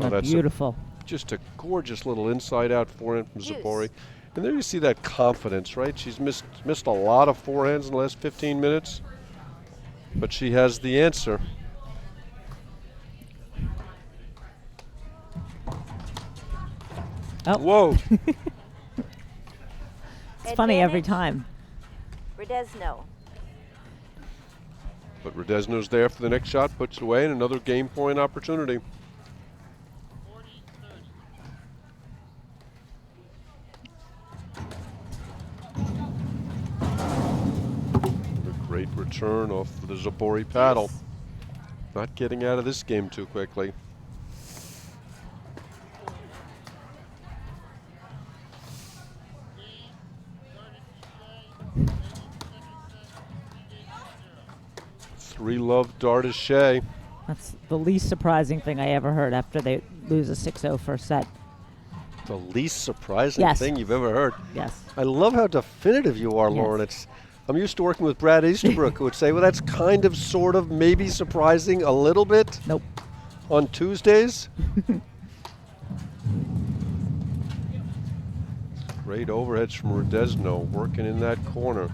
Oh, that's beautiful. Just a gorgeous little inside-out forehand from Zubori. And there you see that confidence, right? She's missed a lot of forehands in the last 15 minutes, but she has the answer. Oh. Whoa. It's funny every time. Rodezno. But Rodezno's there for the next shot, puts it away, and another game point opportunity. A great return off the Zubori paddle. Not getting out of this game too quickly. Three love Dardis Shay. That's the least surprising thing I ever heard after they lose a 6-0 first set. The least surprising thing you've ever heard. Yes. I love how definitive you are, Lauren. I'm used to working with Brad Easterbrook, who would say, well, that's kind of, sort of, maybe surprising a little bit. Nope. On Tuesdays. Great overheads from Rodezno, working in that corner.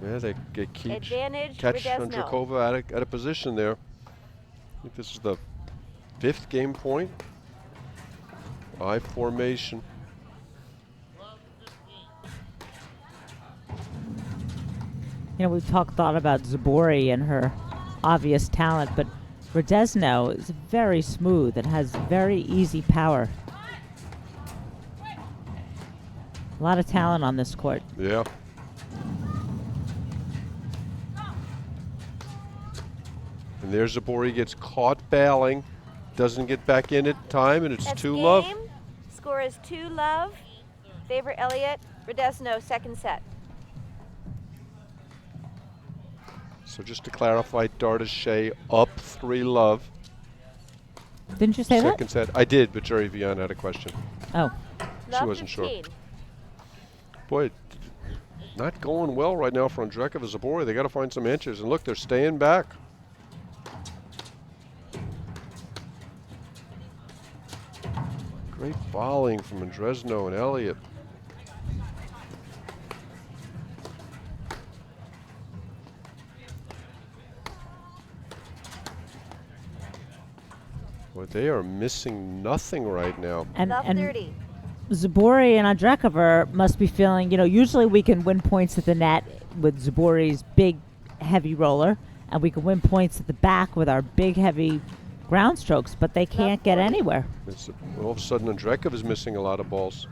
Yeah, they catch Ondrejkova at a position there. I think this is the 5th game point. I formation. You know, we've thought about Zubori and her obvious talent, but Rodezno is very smooth and has very easy power. A lot of talent on this court. Yeah. And there Zubori gets caught bailing, doesn't get back in at time, and it's 2 love. Score is 2 love. Favor Elliot. Rodezno, second set. So just to clarify, Dardis Shay up 3 love. Didn't you say that? Second set. I did, but Jerry Vian had a question. Oh. She wasn't sure. Boy, not going well right now for Ondrejkova Zubori. They got to find some answers. And look, they're staying back. Great volleying from Rodezno and Elliot. Boy, they are missing nothing right now. And love 30. Zubori and Ondrejkova must be feeling, you know, usually we can win points at the net with Zubori's big, heavy roller, and we can win points at the back with our big, heavy ground strokes, but they can't get anywhere. All of a sudden, Ondrejkova is missing a lot of balls.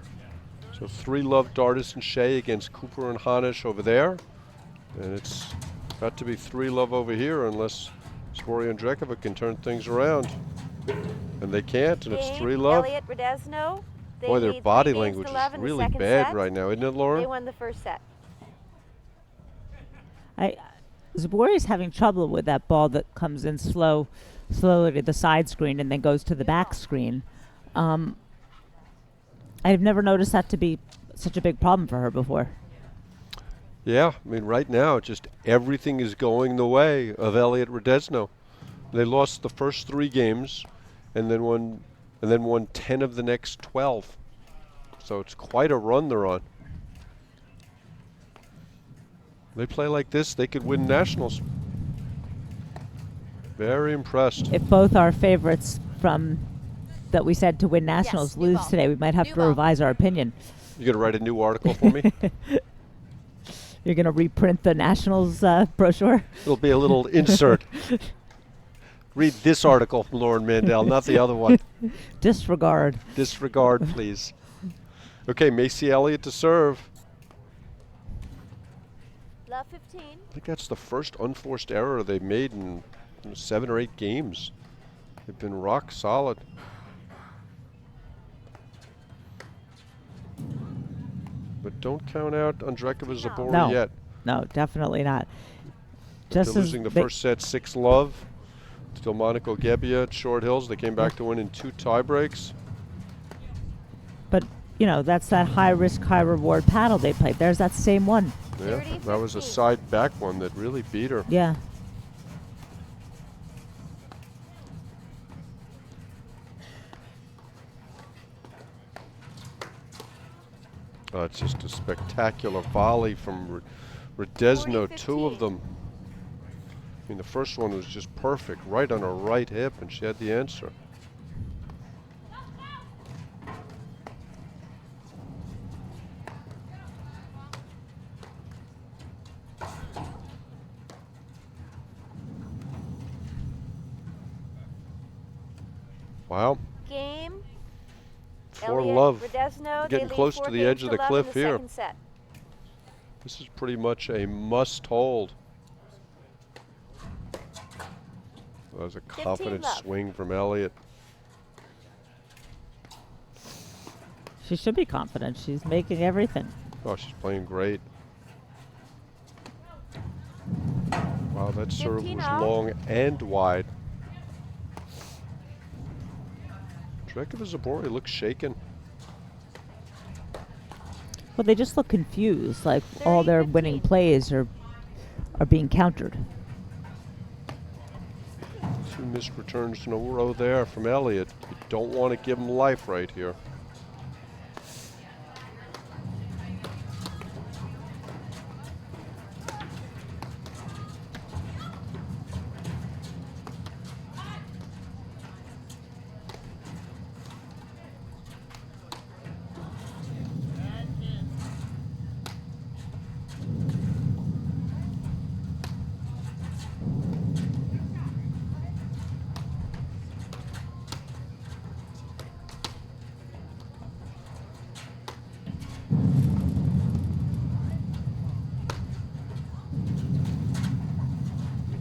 So 3 love Dardis and Shay against Cooper and Hanisch over there. And it's got to be 3 love over here unless Zubori and Ondrejkova can turn things around. And they can't, and it's Game, 3-love. Elliot, Rodezno. They Boy, their lead body 3 games language to is love in the really second bad set. right now, isn't it, They Laura? won the first set. Zubori is having trouble with that ball that comes in slowly to the side screen and then goes to the back screen. I've never noticed that to be such a big problem for her before. Yeah, I mean, right now, just everything is going the way of Elliot Rodezno. They lost the first 3 games, and then won 10 of the next 12. So it's quite a run they're on. They play like this, they could win nationals. Very impressed. If both our favorites from that we said to win nationals new lose ball. today, we might have New to ball. revise our opinion. You gonna write a new article for me? You're going to reprint the nationals brochure? It'll be a little insert. Read this article from Lauren Mandel, not the other one. Disregard. Disregard, please. Okay, Macy Elliott to serve. Love 15. I think that's the first unforced error they've made in 7 or 8 games. They've been rock solid. But don't count out Ondrejkova Zubori No. yet. No, definitely not. They're Just losing the first set 6-love. Still Monaco Gebbia at Short Hills. They came back to win in 2 tie breaks. But, you know, that's that high-risk, high-reward paddle they played. There's that same one. Yeah, 30, that was a 15. side back one that really beat her. Yeah. It's just a spectacular volley from Rodezno, 40-15. 2 of them. I mean, the first one was just perfect, right on her right hip, and she had the answer. Wow. Game. 4-love. Rodezno, Getting they close lead 4 to the games edge of the love cliff in the here. second set. This is pretty much a must hold. That was a confident love. swing from Elliot. She should be confident. She's making everything. Oh, she's playing great. Wow, that serve 15 was off. long and wide. Ondrejkova Zubori looks shaken. Well, they just look confused, like all their 30-15. winning plays are being countered. 2 missed returns in a row there from Elliot. You don't want to give him life right here.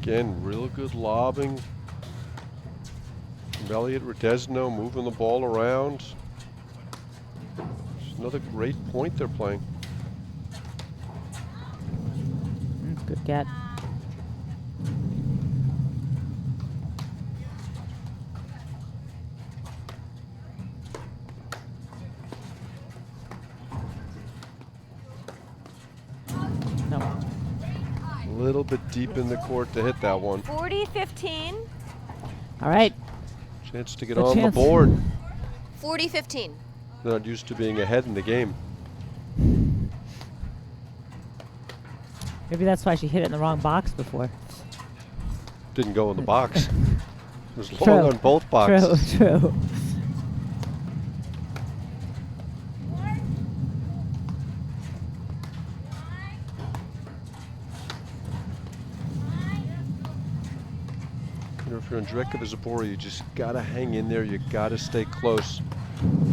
Again, real good lobbing from Elliot Rodezno, moving the ball around. It's another great point they're playing. Good get. No. A little bit deep in the court to hit that one. 40-15. All right. Chance to get Good on chance. the board. 40-15. They're not used to being ahead in the game. Maybe that's why she hit it in the wrong box before. Didn't go in the box. It was True. long on both boxes. True. You know, if you're in Ondrejkova Zubori, you just gotta hang in there. You gotta stay close,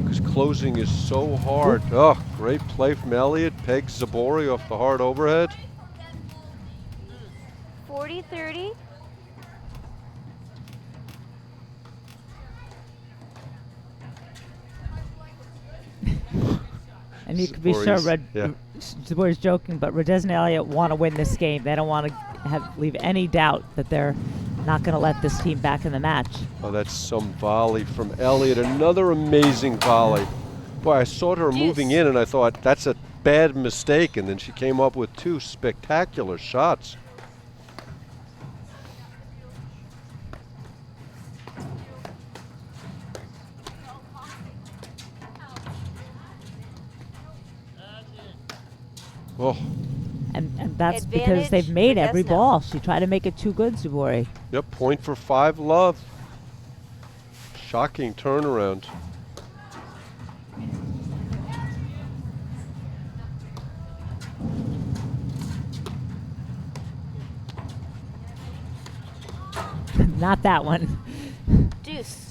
because closing is so hard. Oh, great play from Elliot. Pegs Zubori off the hard overhead. 40-30. And you can be sure yeah. Zubori's joking, but Rodezno and Elliot want to win this game. They don't want to leave any doubt that they're not going to let this team back in the match. Oh, that's some volley from Elliot. Another amazing volley. Boy, I saw her moving in, and I thought, that's a bad mistake. And then she came up with 2 spectacular shots. Oh. And that's because Advantage they've made for every Rodezno. ball. She tried to make it too good, Zubori. Yep, point for 5 love. Shocking turnaround. Not that one. Deuce.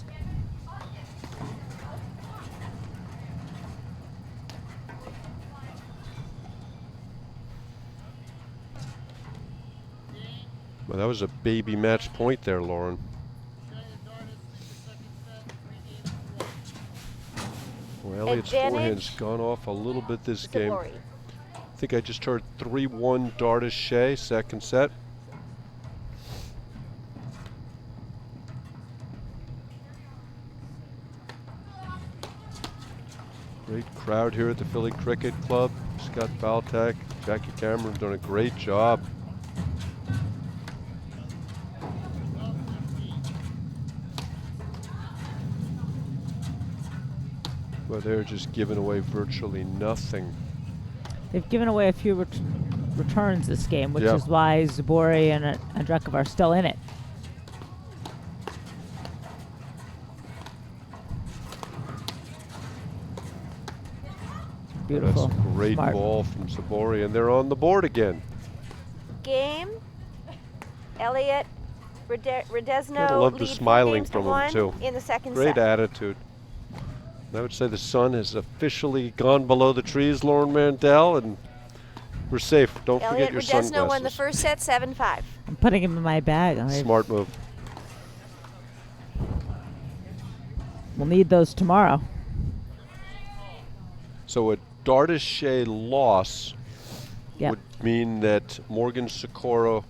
Well, that was a baby match point there, Lauren. Well, Elliot's forehand's gone off a little bit this game. Zubori. I think I just heard 3-1 Dardis Shay, second set. Great crowd here at the Philly Cricket Club. Scott Baltack, Jackie Cameron done a great job. But they're just giving away virtually nothing. They've given away a few returns this game, which Yeah. is why Zubori and Ondrejkova are still in it. Beautiful. That's a great Smart. ball from Zubori, and they're on the board again. Game. Elliot. Rodezno Gotta love the lead smiling 3 games to from him, 1 too. in the second Great set. attitude. And I would say the sun has officially gone below the trees, Lauren Mandel, and we're safe. Don't Elliot forget your Rodezno won the sunglasses. first set 7-5. I'm putting him in my bag. Smart move. We'll need those tomorrow. So a Dardis Shay loss Yep. would mean that Morgan Sikora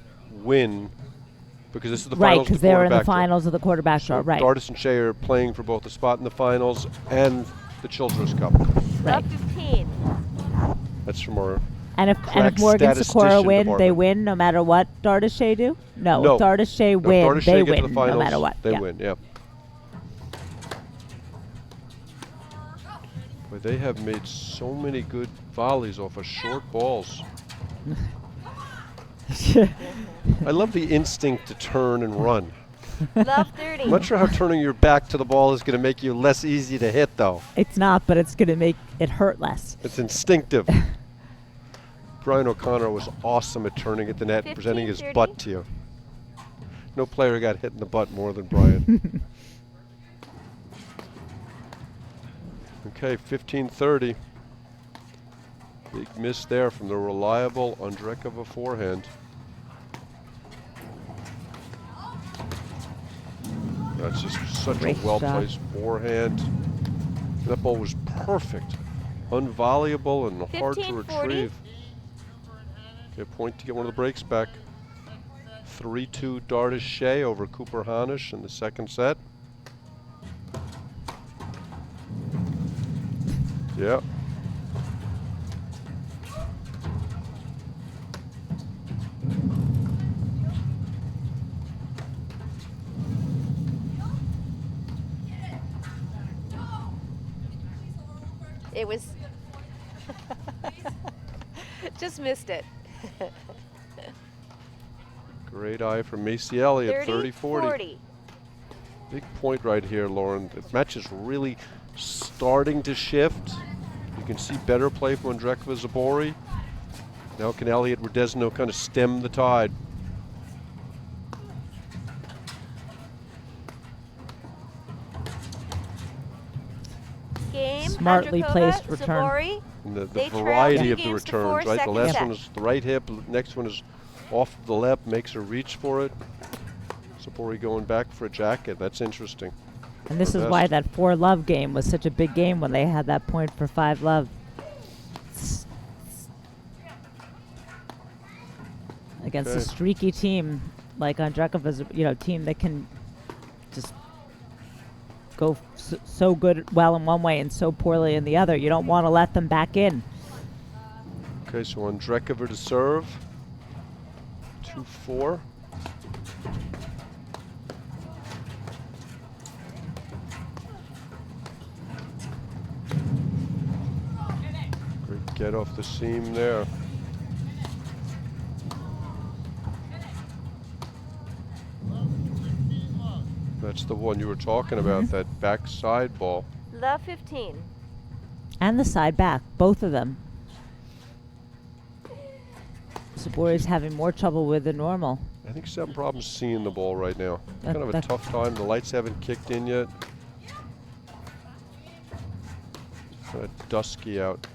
win, because this is the Right, finals. because of the they were in the quarterback draw. finals of the quarterback draw. So Right. Dardis and Shay are playing for both the spot in the finals and the Children's Cup. Right. Up 15. That's from our And if crack Morgan Sikora statistician win, they department. win no matter what Dardis Shay do? No. No. If Dardis Shay If win, Dardis they Shay get to win the finals, no matter what. They Yeah. win, yeah. Boy, they have made so many good volleys off of short balls. I love the instinct to turn and run. Love 30. I'm not sure how turning your back to the ball is going to make you less easy to hit, though. It's not, but it's going to make it hurt less. It's instinctive. Brian O'Connor was awesome at turning at the net, and presenting his 15-30. butt to you. No player got hit in the butt more than Brian. Okay, 15-30. Big miss there from the reliable Ondrejkova forehand. That's just such Great a shot. well-placed forehand. That ball was perfect. Unvolleyable and hard to 15-40. retrieve. Okay, point to get one of the breaks back. 3-2 Dardis Shay over Cooper Hanisch in the second set. Yep. It was. Just missed it. Great eye from Macy Elliott, 30-40. 30-40. Big point right here, Lauren. The match is really starting to shift. You can see better play from Ondrejkova Zubori. Now can Elliot Rodezno kind of stem the tide? Game. Smartly Ondrejkova, placed return. Zubori. And the They trail variety 2 of the games to 4, returns, right? The second last set. one is the right hip, the next one is off the left, makes her reach for it. Zubori going back for a jacket. That's interesting. And this Her is why best. that 4-love game was such a big game when they had that point for 5 love. against a Okay. streaky team like Ondrejkova's, team that can just go so good, well in one way and so poorly in the other. You don't want to let them back in. Okay, so Ondrejkova to serve. 2-4. Great get off the seam there. That's the one you were talking about, that backside ball. Love 15. And the side back, both of them. Zubori's having more trouble with than normal. I think she's having problems seeing the ball right now. That- Kind of a that- tough time. The lights haven't kicked in yet. Kind of dusky out.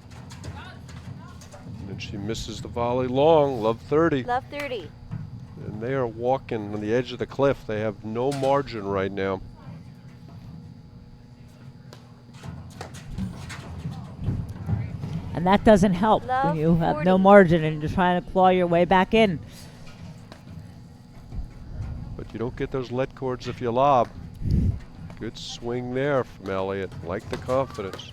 And then she misses the volley long. Love 30. Love 30. And they are walking on the edge of the cliff. They have no margin right now. And that doesn't help Love when you have 40. no margin and you're trying to claw your way back in. But you don't get those let cords if you lob. Good swing there from Elliot. Like the confidence.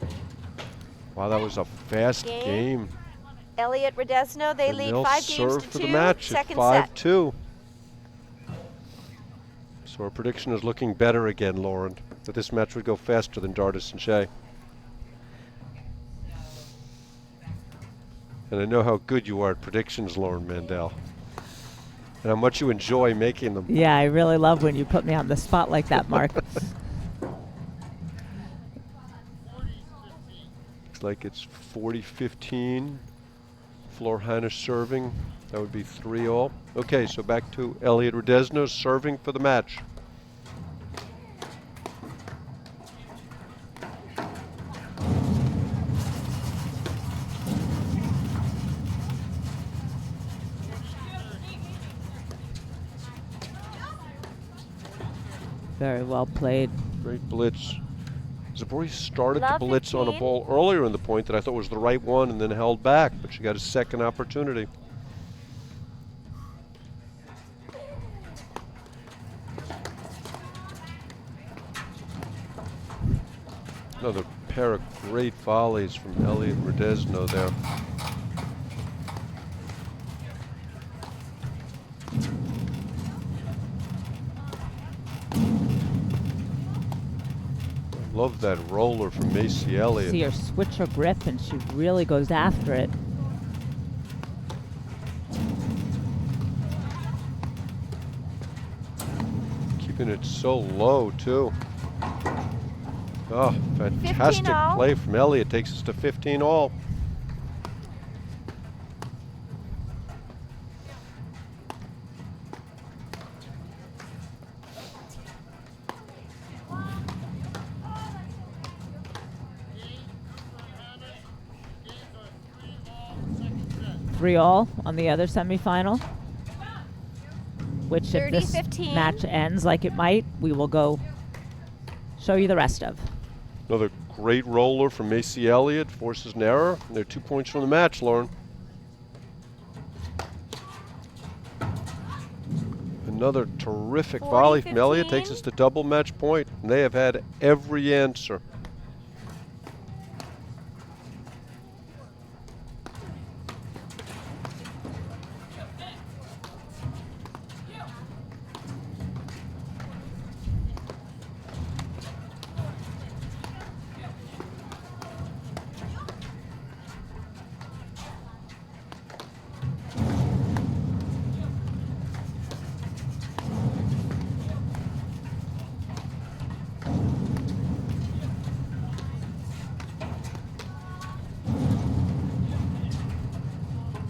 Wow, that was a fast game. Elliot, Rodezno, they And lead they'll 5 serve games to for 2. the match at Second set. 5-2. So our prediction is looking better again, Lauren. That this match would go faster than Dardis and Shay. And I know how good you are at predictions, Lauren Mandel. And how much you enjoy making them. Yeah, I really love when you put me on the spot like that, Mark. Looks like it's 40-15. Floor Hanisch serving. That would be 3-all. Okay, so back to Elliot Rodezno serving for the match. Very well played. Great blitz. Zubori started to Love blitz on a 15. ball earlier in the point that I thought was the right one and then held back, but she got a second opportunity. Another pair of great volleys from Elliot Rodezno there. Love that roller from Macy Elliott. See her switch her grip and she really goes after it. Keeping it so low, too. Oh, fantastic 15-all. play from Elliott. Takes us to 15-all. Three all on the other semifinal. Which if this 30-15. match ends like it might, we will go show you the rest of. Another great roller from Macy Elliott. Forces an error. And they're 2 points from the match, Lauren. Another terrific volley from Elliott. Takes us to double match point. And they have had every answer.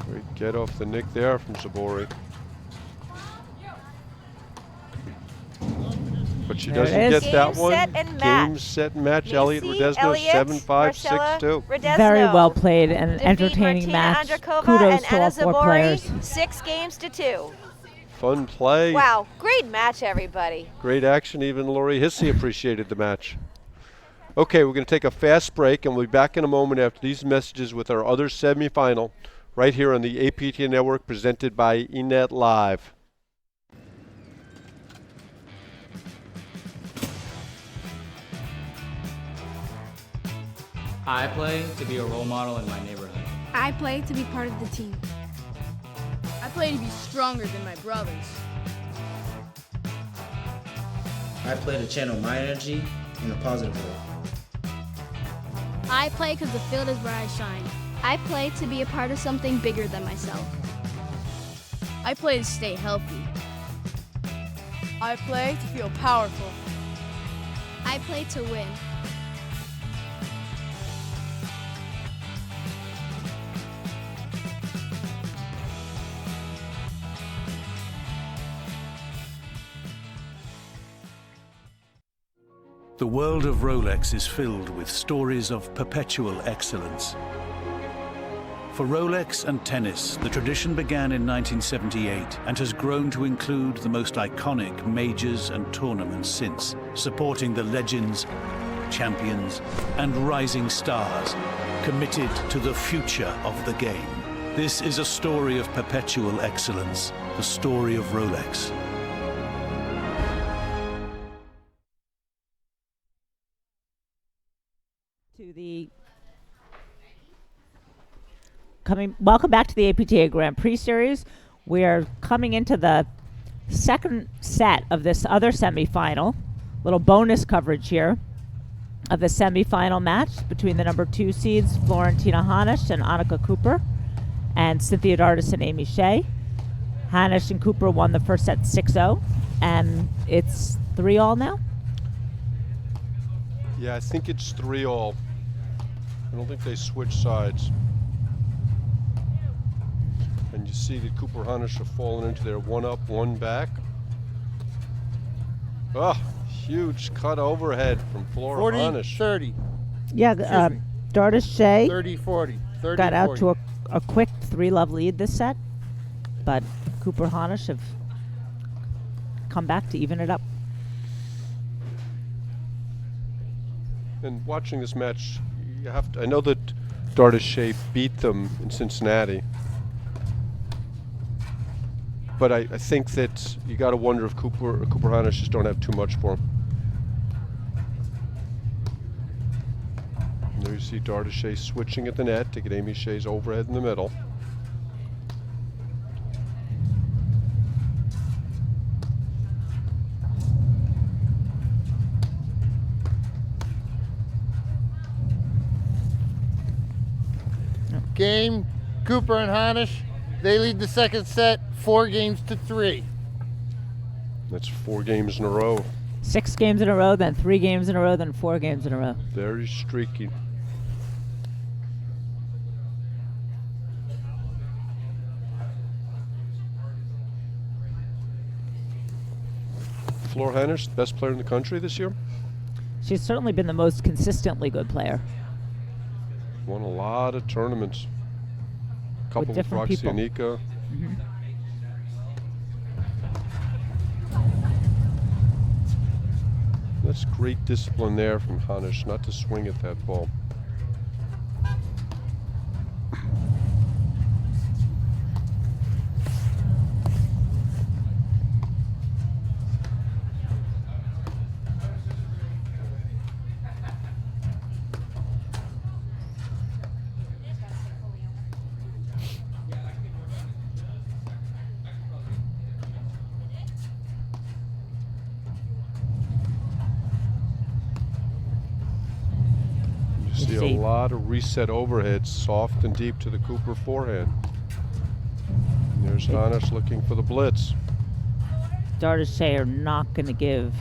Great get off the nick there from Zubori. But she There doesn't it is. get that Game, one. set, and match. Game, set, and match. Elliot Macy, Rodezno Elliot, 7-5, Marcella 6-2. Rodezno. Very well played and an Defeat entertaining Martina match. Ondrejkova Kudos and to all Anna 4 Zubori, players. 6 games to 2. Fun play. Wow, great match, everybody. Great action. Even Lori Hissey appreciated the match. Okay, we're going to take a fast break, and we'll be back in a moment after these messages with our other semifinal. right here on the APTA Network, presented by eNet Live. I play to be a role model in my neighborhood. I play to be part of the team. I play to be stronger than my brothers. I play to channel my energy in a positive way. I play because the field is where I shine. I play to be a part of something bigger than myself. I play to stay healthy. I play to feel powerful. I play to win. The world of Rolex is filled with stories of perpetual excellence. For Rolex and tennis, the tradition began in 1978 and has grown to include the most iconic majors and tournaments since, supporting the legends, champions, and rising stars committed to the future of the game. This is a story of perpetual excellence, the story of Rolex. Welcome back to the APTA Grand Prix Series. We're coming into the second set of this other semifinal. Little bonus coverage here of the semifinal match between the number 2 seeds Florentina Hanisch and Annika Cooper, and Cynthia Dardis and Amy Shay. Hanisch and Cooper won the first set 6-0, and it's 3-all now. Yeah, I think it's 3-all. I don't think they switch sides. And you see that Cooper Hanisch have fallen into their 1 up, 1 back. Oh, huge cut overhead from Flora Hanisch. 40-30. Yeah, Dardis Shay 30-40. got out to a quick 3-love lead this set, but Cooper Hanisch have come back to even it up. And watching this match, you have to, I know that Dardis Shay beat them in Cincinnati, but I think that you got to wonder if Cooper Hanisch just don't have too much for him. And there you see Dardis Shay switching at the net to get Amy Shay's overhead in the middle. Game, Cooper and Hanisch, they lead the second set 4-3. That's 4 games in a row. 6 games in a row, then 3 games in a row, then 4 games in a row. Very streaky. Flora Hanisch, the best player in the country this year. She's certainly been the most consistently good player. Won a lot of tournaments. A couple with different Roxy people. Anika. Mm-hmm. That's great discipline there from Hanisch not to swing at that ball. See a lot of reset overheads, soft and deep to the Cooper forehand. And there's Hanisch looking for the blitz. Dardis Shay are not going to give,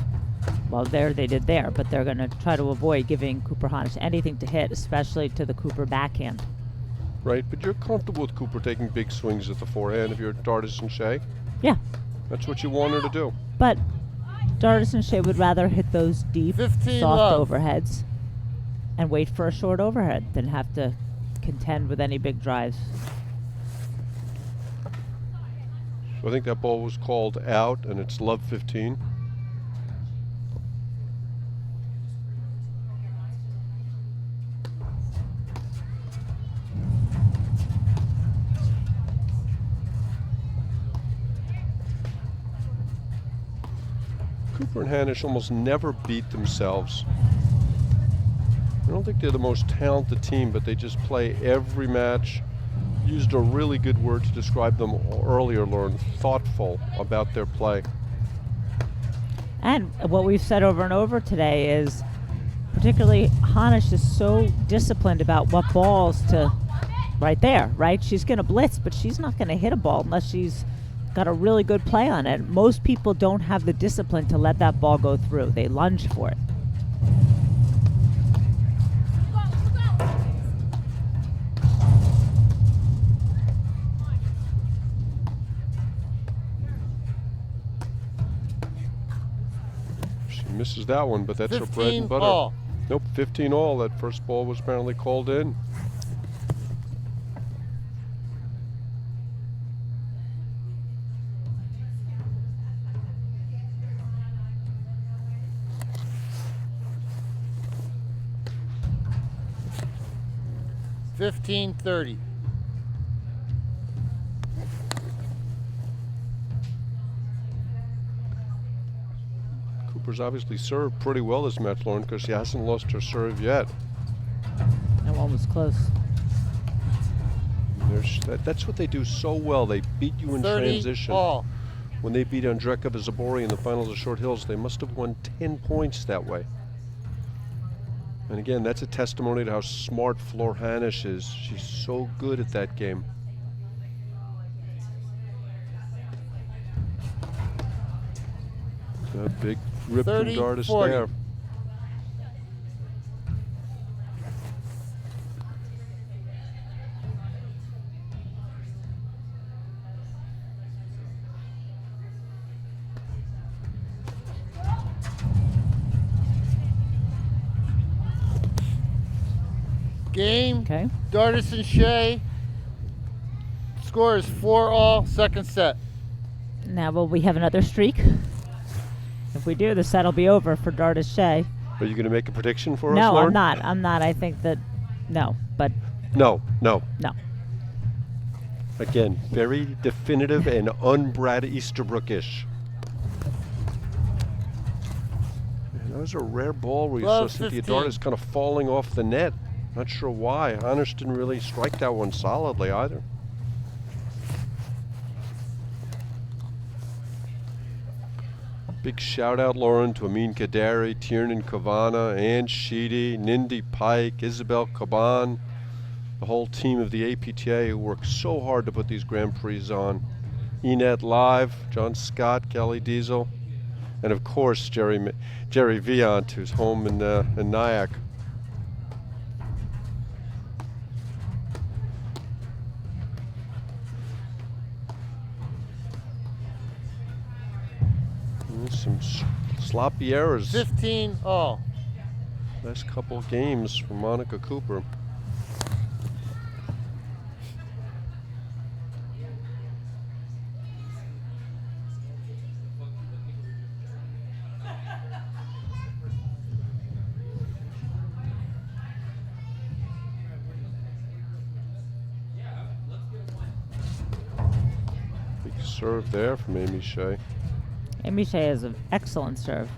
well, they did there, but they're going to try to avoid giving Cooper Hanisch anything to hit, especially to the Cooper backhand. Right, but you're comfortable with Cooper taking big swings at the forehand if you're Dardis and Shay? Yeah. That's what you want her to do. But Dardis and Shay would rather hit those deep, soft overheads and wait for a short overhead than have to contend with any big drives. So I think that ball was called out, and it's love 15. Cooper and Hanisch almost never beat themselves. I don't think they're the most talented team, but they just play every match. Used a really good word to describe them earlier, Lauren, thoughtful about their play. And what we've said over and over today is, particularly Hanisch is so disciplined about what balls to, right there, right? She's going to blitz, but she's not going to hit a ball unless she's got a really good play on it. Most people don't have the discipline to let that ball go through. They lunge for it. She misses that one, but that's her bread and butter. All. Nope, 15 all. That first ball was apparently called in. $15-30. Cooper's obviously served pretty well this match, Lauren, because she hasn't lost her serve yet. That one was close. That's what they do so well. They beat you in 30 transition. all. When they beat Ondrejkova Zubori in the finals of Short Hills, they must have won 10 points that way. And again, that's a testimony to how smart Flor Hanisch is. She's so good at that game. A big rip from 30, Dardis 40. there. Game. Okay. Dardis and Shay. Score is 4 all, second set. Now, will we have another streak? If we do, the set will be over for Dardis Shay. Are you going to make a prediction for us, No, Lauren? I'm not. I'm not. I think that, no, but No. no. Again, very definitive and un-Brad Easterbrook-ish. Man, that was a rare ball where you saw 12, Cynthia 15. Dardis kind of falling off the net. Not sure why. Hanisch didn't really strike that one solidly either. Big shout out, Lauren, to Amin Kadari, Tiernan Kavana, Ann Sheedy, Nindi Pike, Isabel Caban, the whole team of the APTA who worked so hard to put these Grand Prix on. Enet Live, John Scott, Kelly Diesel, and of course Jerry Viant, who's home in Nyack. Some sloppy errors. 15 all. Last couple of games for Monica Cooper. Big serve there from Amy Shay. Amy Shay has an excellent serve.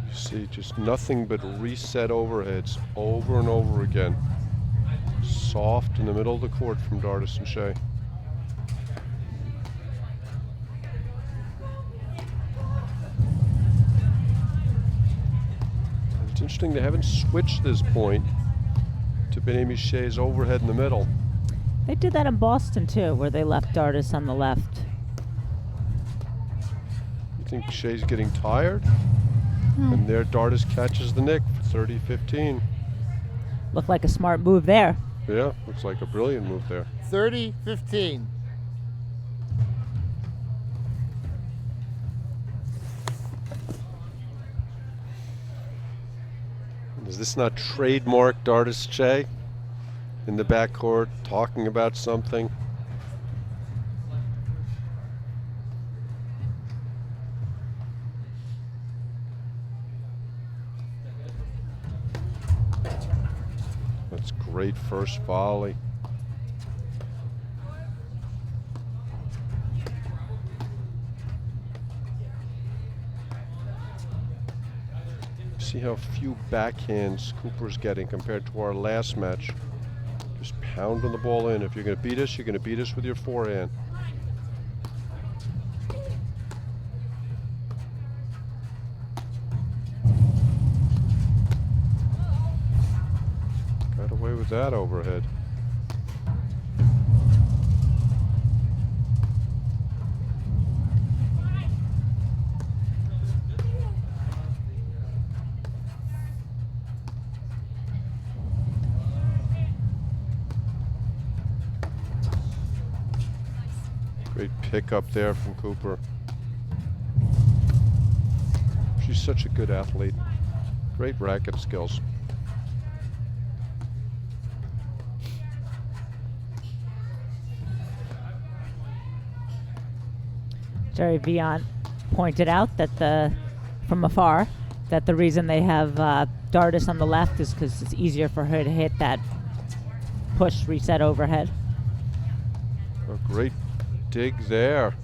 You see just nothing but reset overheads over and over again. Soft in the middle of the court from Dardis and Shay. It's interesting they haven't switched this point to Amy Shay's overhead in the middle. They did that in Boston too, where they left Dardis on the left. You think Shay's getting tired? And there Dardis catches the nick for 30-15. Looked like a smart move there. Yeah, looks like a brilliant move there. 30-15. Is this not trademark Dardis Shay in the backcourt talking about something? That's great first volley. See how few backhands Cooper's getting compared to our last match. Just pounding the ball in. If you're going to beat us, you're going to beat us with your forehand. Got away with that overhead. Great pick up there from Cooper. She's such a good athlete. Great racket skills. Jerry Vian pointed out that from afar that the reason they have Dardis on the left is because it's easier for her to hit that push reset overhead. A great dig there.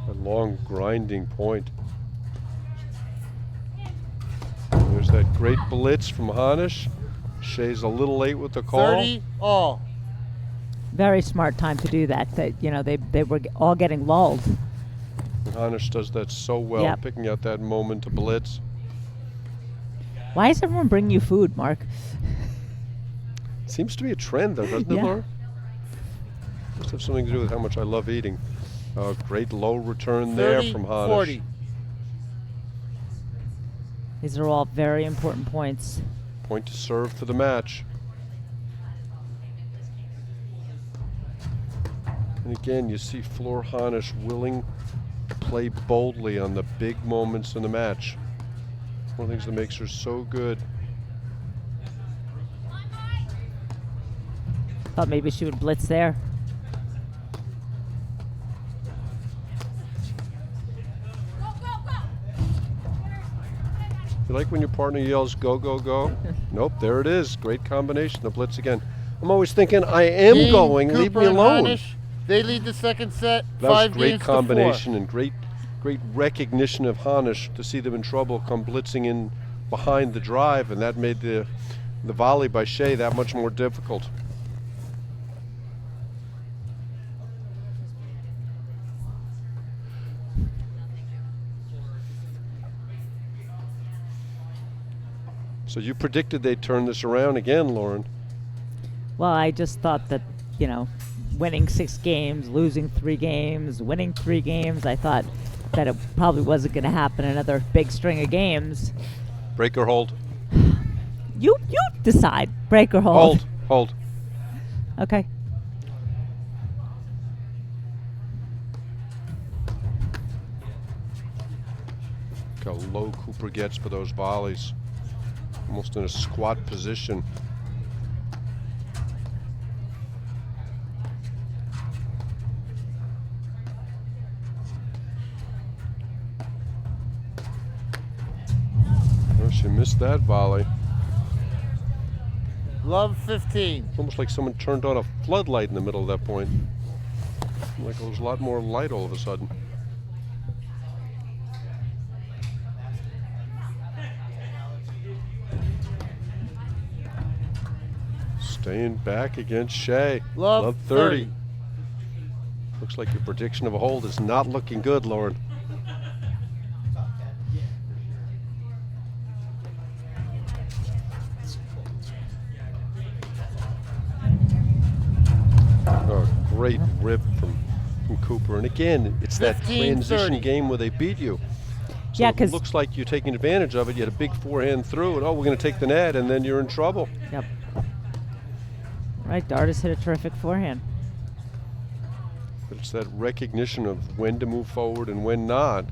A long grinding point. There's that great blitz from Hanisch. Shay's a little late with the call. 30 all. Very smart time to do that. They were all getting lulled. And Hanisch does that so well, Yep. picking out that moment to blitz. Why is everyone bringing you food, Mark? Seems to be a trend, though, doesn't it, Yeah. Laura? Must have something to do with how much I love eating. Great low return there 30, from Hanisch. 40. These are all very important points. Point to serve for the match. And again, you see Flor Hanisch willing to play boldly on the big moments in the match. One of the things that makes her so good. Thought maybe she would blitz there. You like when your partner yells, go, go, go? Nope, there it is. Great combination, the blitz again. I'm always thinking, I am Dean, going, leave Cooper, me and alone. Hanisch, they lead the second set. That was 5 great games combination to 4. and great recognition of Hanisch to see them in trouble, come blitzing in behind the drive, and that made the volley by Shay that much more difficult. So you predicted they'd turn this around again, Lauren. Well, I just thought that, winning 6 games, losing 3 games, winning 3 games, I thought that it probably wasn't going to happen another big string of games. Break or hold? You decide. Break or hold. Hold. Okay. Look how low Cooper gets for those volleys. Almost in a squat position. Oh, she missed that volley. Love 15. Almost like someone turned on a floodlight in the middle of that point. Like there was a lot more light all of a sudden. Staying back against Shay. Love 30. Looks like your prediction of a hold is not looking good, Lauren. Oh, great rip from Cooper. And again, it's that 15, transition 30. game where they beat you. So Yeah, it 'cause- looks like you're taking advantage of it. You had a big forehand through, and we're going to take the net, and then you're in trouble. Yep. Right, Dardis hit a terrific forehand. But it's that recognition of when to move forward and when not.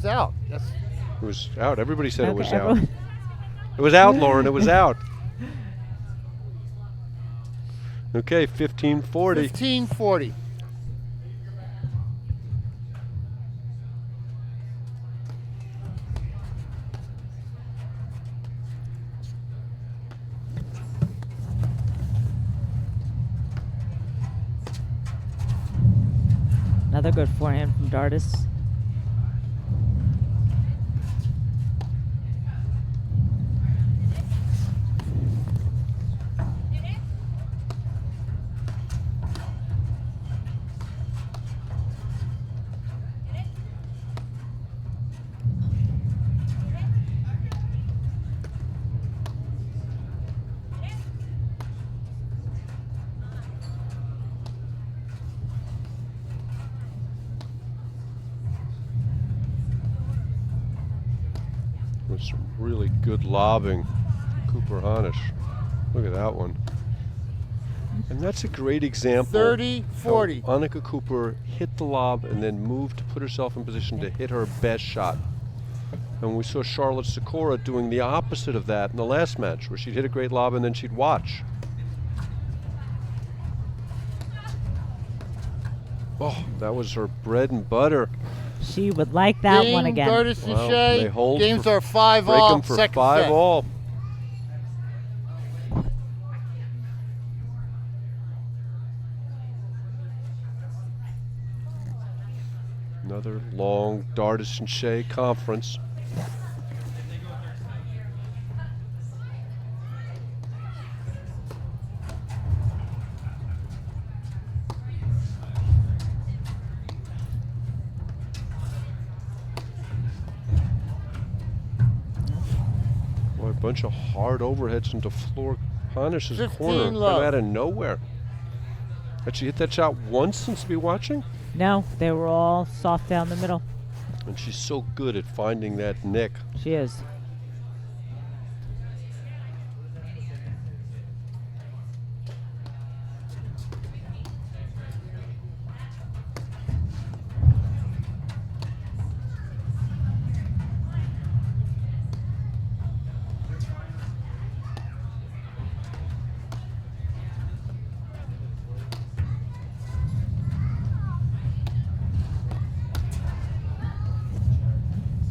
was out. That's It was out. Everybody said it was out. everyone- It was out, Lauren. It was out. Okay, 1540. 1540. Another good forehand from Dardis. With some really good lobbing, Cooper Hanisch. Look at that one. And that's a great example. 30-40. how Annika Cooper hit the lob and then moved to put herself in position to hit her best shot. And we saw Charlotte Sikora doing the opposite of that in the last match, where she'd hit a great lob and then she'd watch. Oh, that was her bread and butter. She would like that one again. Dardis and Well, Shay. they hold Games for- are 5 Break all. them for Second 5 set. all. Another long Dardis and Shay conference. Boy, a bunch of hard overheads into floor Hanisch's 15 corner. love. Came out of nowhere. Had she hit that shot once since we watching? No, they were all soft down the middle. And she's so good at finding that nick. She is.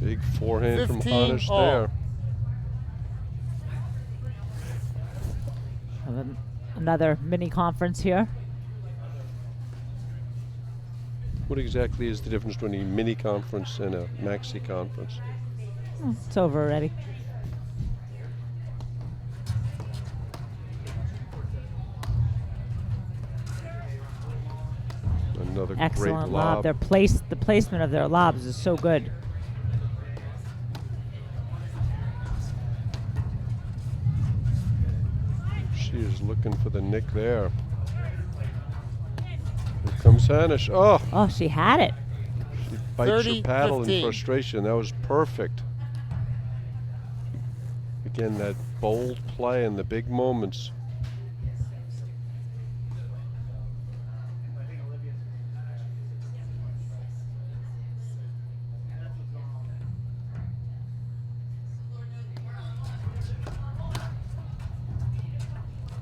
Big forehand from 15 Hanisch all. there. Another mini conference here. What exactly is the difference between a mini conference and a maxi conference? It's over already. Another great Excellent lob. lob. The placement of their lobs is so good. She is looking for the nick there. Here comes Hanisch. Oh, Oh, she had it. she bites her 30-15. paddle in frustration. That was perfect. Again, that bold play in the big moments.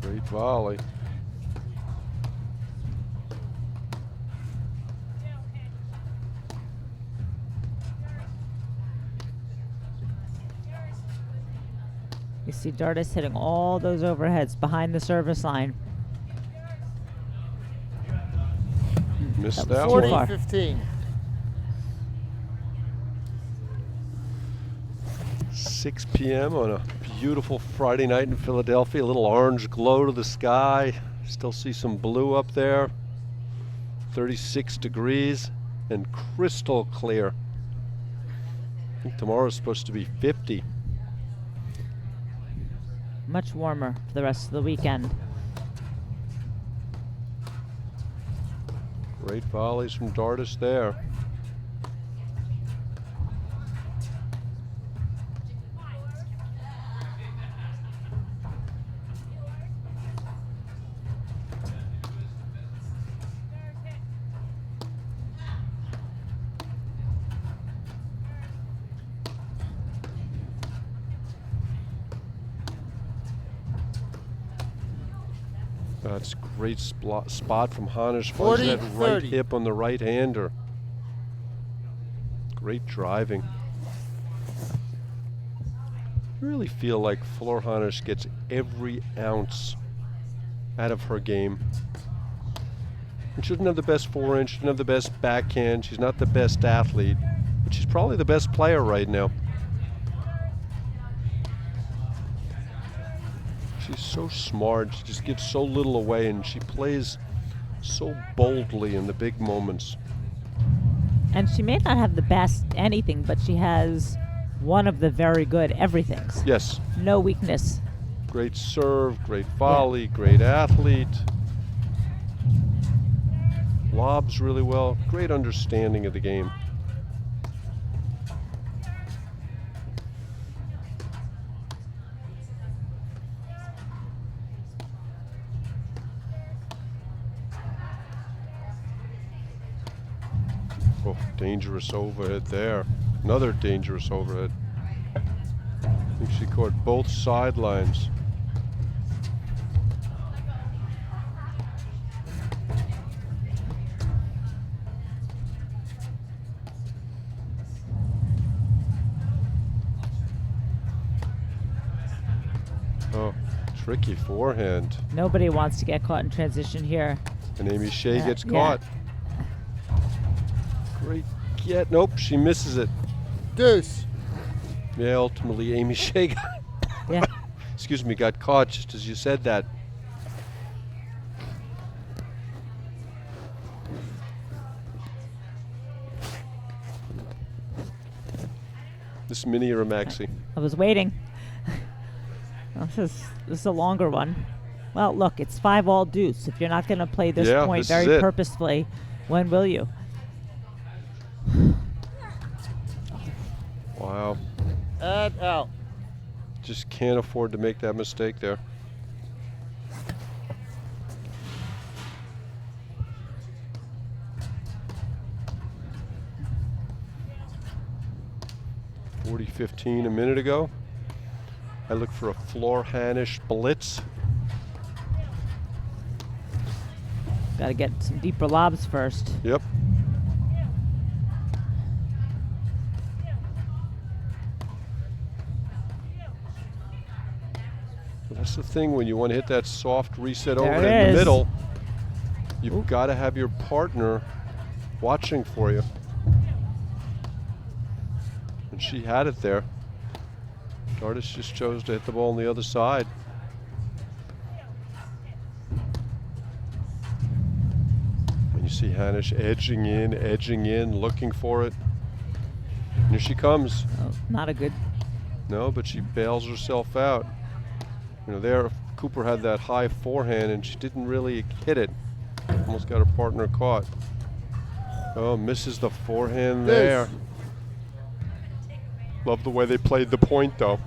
Great volley. You see Dardis hitting all those overheads behind the service line. Missed That that was one. too far. 40-15. 6 p.m. on a beautiful Friday night in Philadelphia. A little orange glow to the sky. Still see some blue up there. 36 degrees and crystal clear. I think tomorrow's supposed to be 50. Much warmer for the rest of the weekend. Great volleys from Dardis there. That's a great spot from Hanisch. Finds that right hip on the right-hander. Great driving. I really feel like Flor Hanisch gets every ounce out of her game. And she doesn't have the best forehand, she doesn't have the best backhand, she's not the best athlete, but she's probably the best player right now. She's so smart, she just gives so little away, and she plays so boldly in the big moments. And she may not have the best anything, but she has one of the very good everythings. Yes. No weakness. Great serve, great volley, great athlete. Lobs really well, great understanding of the game. Oh, dangerous overhead there. Another dangerous overhead. I think she caught both sidelines. Oh, tricky forehand. Nobody wants to get caught in transition here. And Amy Shay gets caught. Great get. Nope, she misses it. Deuce. Yeah, ultimately Amy Shay got caught just as you said that. This mini or a maxi? I was waiting. This is a longer one. Well, look, it's 5-all deuce. If you're not going to play this point very purposefully, when will you? Wow. And out. Just can't afford to make that mistake there. .40.15 a minute ago. I look for a Flor Hanisch blitz. Got to get some deeper lobs first. Yep. That's the thing when you want to hit that soft reset over in the middle. You've got to have your partner watching for you. And she had it there. Dardis just chose to hit the ball on the other side. And you see Hanisch edging in, looking for it. And here she comes. Oh, not a good. No, but she bails herself out. You know, there Cooper had that high forehand and she didn't really hit it. Almost got her partner caught. Oh, misses the forehand there. Love the way they played the point though.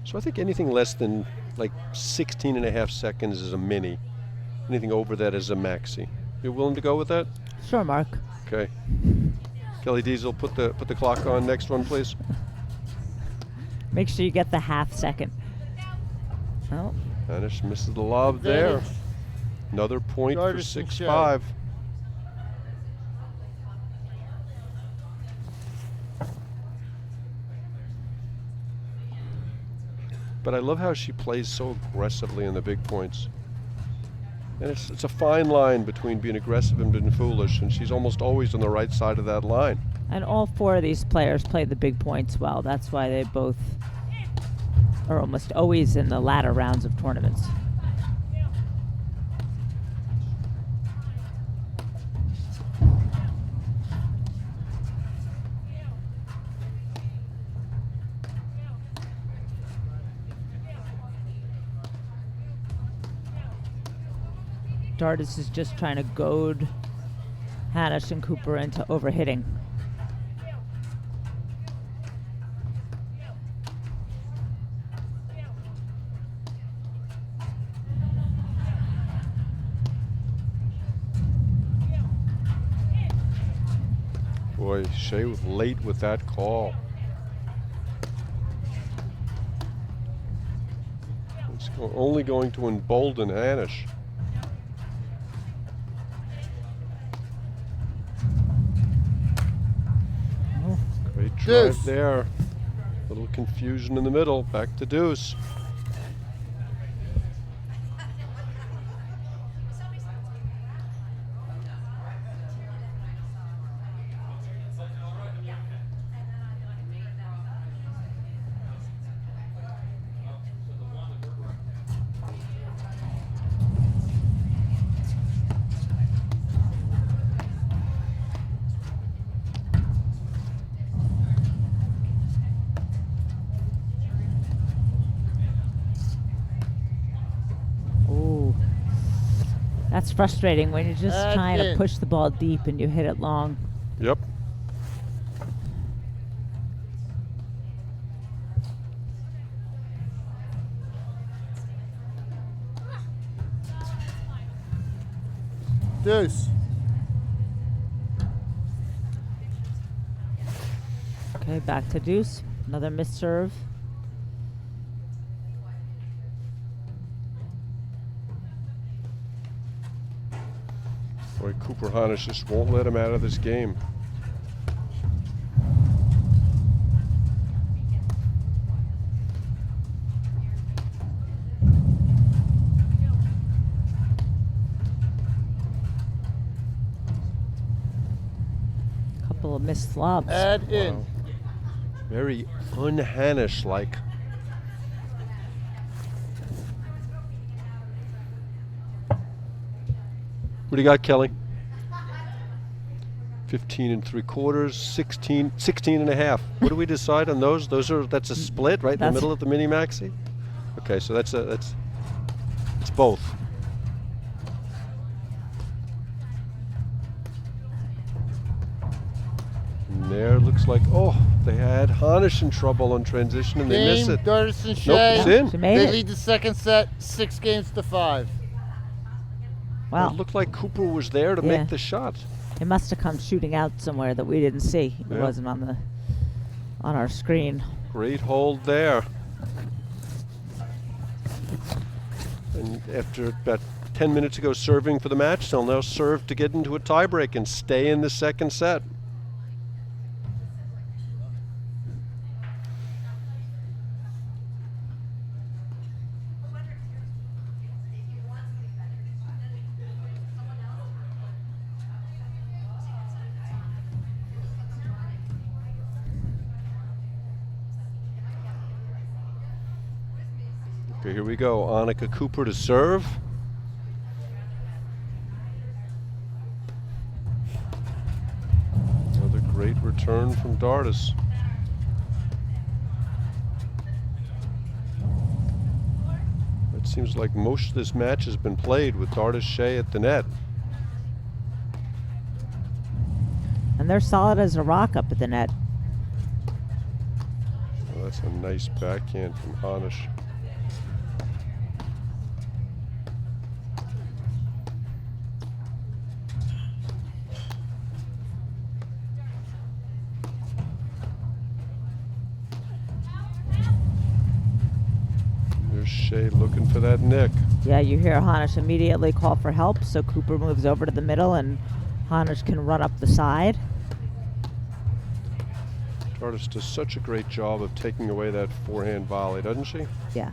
So I think anything less than like 16 and a half seconds is a mini. Anything over that is a maxi. You're willing to go with that? Sure, Mark. Okay. Kelly Diesel, put the clock on. Next one, please. Make sure you get the half second. Oh. Hanisch misses the lob there. Another point for 6-5. But I love how she plays so aggressively in the big points. And it's a fine line between being aggressive and being foolish, and she's almost always on the right side of that line. And all four of these players play the big points well. That's why they both are almost always in the latter rounds of tournaments. Dardis is just trying to goad Hanisch and Cooper into overhitting. Boy, Shay was late with that call. It's only going to embolden Hanisch. Great drive there. Little confusion in the middle. Back to deuce. That's frustrating when you're just trying to push the ball deep and you hit it long. Yep. Deuce. Okay, back to deuce. Another missed serve. Boy, Cooper Hanisch just won't let him out of this game. Couple of missed slobs. Add in. Wow. Very un-Hanisch-like. What do you got, Kelly? 15 3/4, 16 and a half. What do we decide on those? That's a split right in the middle of the mini maxi. Okay, so it's both. And there looks like they had Hanisch in trouble on transition and they miss it. Dardis and Shay. Nope, it's in. She made They it. lead the second set 6-5. Wow. It looked like Cooper was there to make the shot. It must have come shooting out somewhere that we didn't see. It wasn't on our screen. Great hold there. And after about 10 minutes ago serving for the match, they'll now serve to get into a tiebreak and stay in the second set. Okay, here we go. Annika Cooper to serve. Another great return from Dardis. It seems like most of this match has been played with Dardis Shay at the net. And they're solid as a rock up at the net. Well, that's a nice backhand from Hanisch. Shay looking for that nick. Yeah, you hear Hanisch immediately call for help, so Cooper moves over to the middle and Hanisch can run up the side. Dardis does such a great job of taking away that forehand volley, doesn't she? Yeah.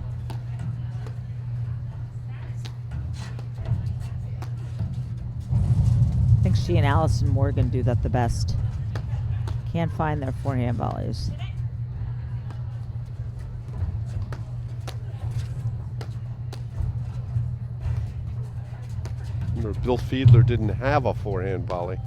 I think she and Allison Morgan do that the best. Can't find their forehand volleys. Remember, Bill Fiedler didn't have a forehand volley.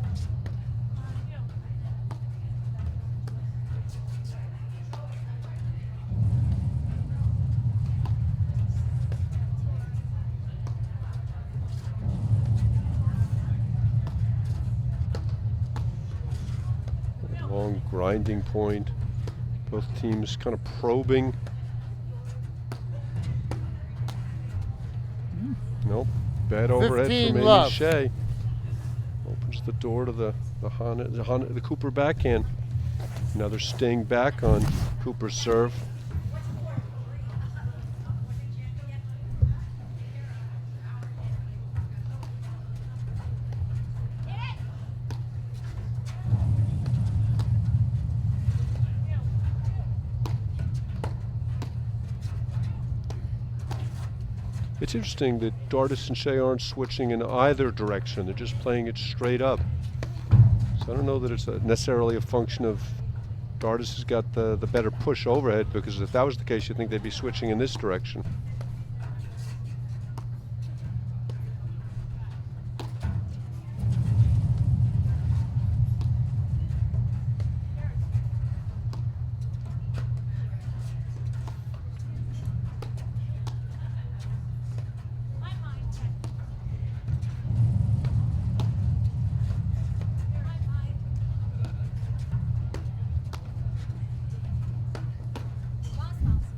Long grinding point. Both teams kind of probing. Nope. Bad overhead from Amy Shay. Opens the door to the Cooper backhand. Now they're staying back on Cooper's serve. It's interesting that Dardis and Shay aren't switching in either direction. They're just playing it straight up. So I don't know that it's necessarily a function of Dardis has got the better push overhead, because if that was the case, you'd think they'd be switching in this direction.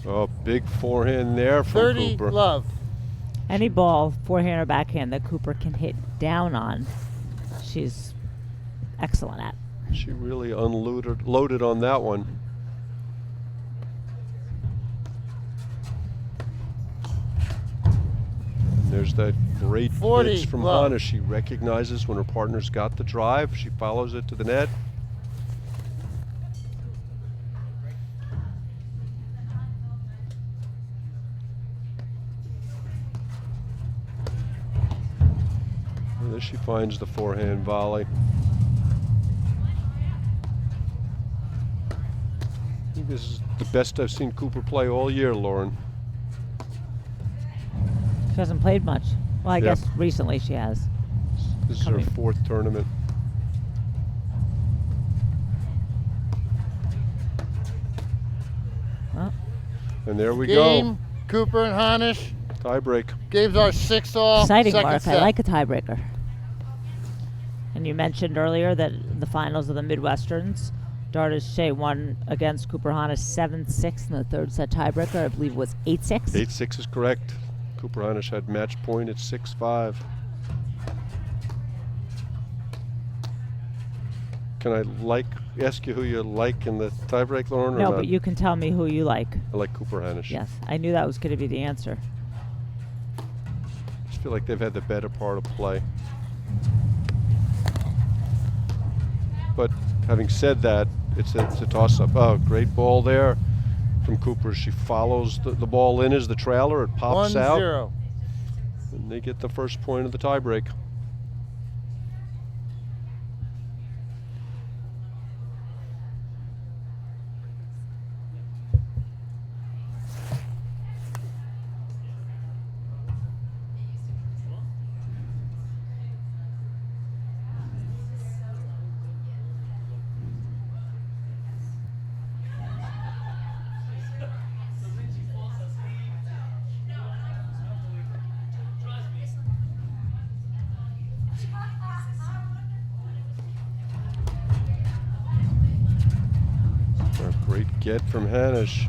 Oh, big forehand there from 30 Cooper. love. Any ball, forehand or backhand, that Cooper can hit down on, she's excellent at. She really loaded on that one. And there's that great 40 blitz from love. Hanisch. She recognizes when her partner's got the drive. She follows it to the net. And then she finds the forehand volley. I think this is the best I've seen Cooper play all year, Lauren. She hasn't played much. Well, I guess recently she has. This is her fourth tournament. Well, And there we Game, go. Cooper and Hanisch. Tie break. Game's our 6-all. exciting, second Mark. set. I like a tiebreaker. And you mentioned earlier that the finals of the Midwesterns, Dardis Shay won against Cooper Hanisch 7-6 in the third set tiebreaker. I believe it was 8-6. 8-6 is correct. Cooper Hanisch had match point at 6-5. Can I ask you who you like in the tiebreak, Lauren? Or No, not? but you can tell me who you like. I like Cooper Hanisch. Yes, I knew that was going to be the answer. I just feel like they've had the better part of play. But having said that, it's a toss-up. Oh, great ball there from Cooper. She follows the ball in as the trailer. It pops 1-0. out. And they get the first point of the tiebreak. A great get from Hanisch.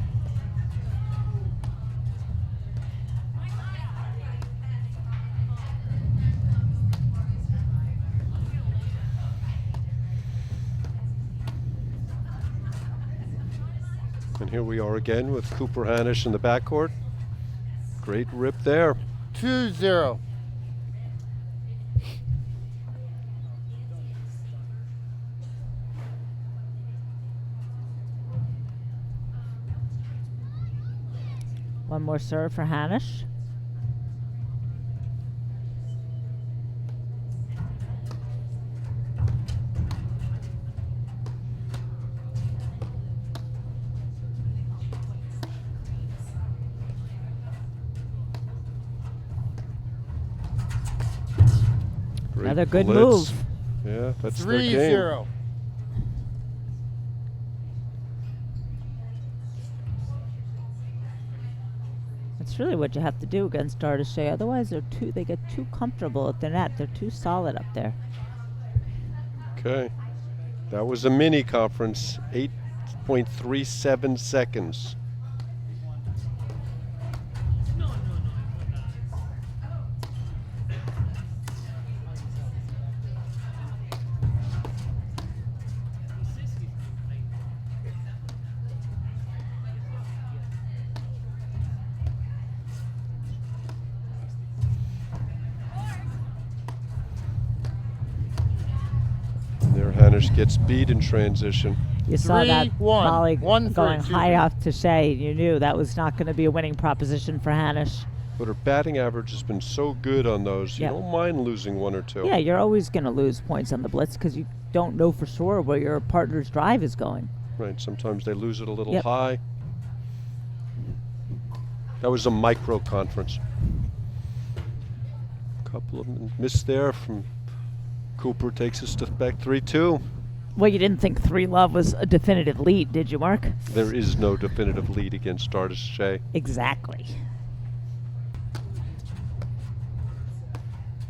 And here we are again with Cooper Hanisch in the backcourt. Great rip there. 2-0. One more serve for Hanisch. Great Another good blitz. move. Yeah, that's their game. 3-0. That's really what you have to do against Dardis Shay. Otherwise, they get too comfortable at the net. They're too solid up there. Okay. That was a mini conference, 8.37 seconds. There, Hanisch gets beat in transition. You saw that 3-1. volley 1-3, going excuse high me. off to Shay. You knew that was not going to be a winning proposition for Hanisch. But her batting average has been so good on those. Yep. You don't mind losing one or two. Yeah, you're always going to lose points on the blitz because you don't know for sure where your partner's drive is going. Right, sometimes they lose it a little Yep. high. That was a micro conference. Couple of them missed there from Cooper, takes us to back 3-2. Well, you didn't think 3-love was a definitive lead, did you, Mark? There is no definitive lead against Dardis Shay. Exactly.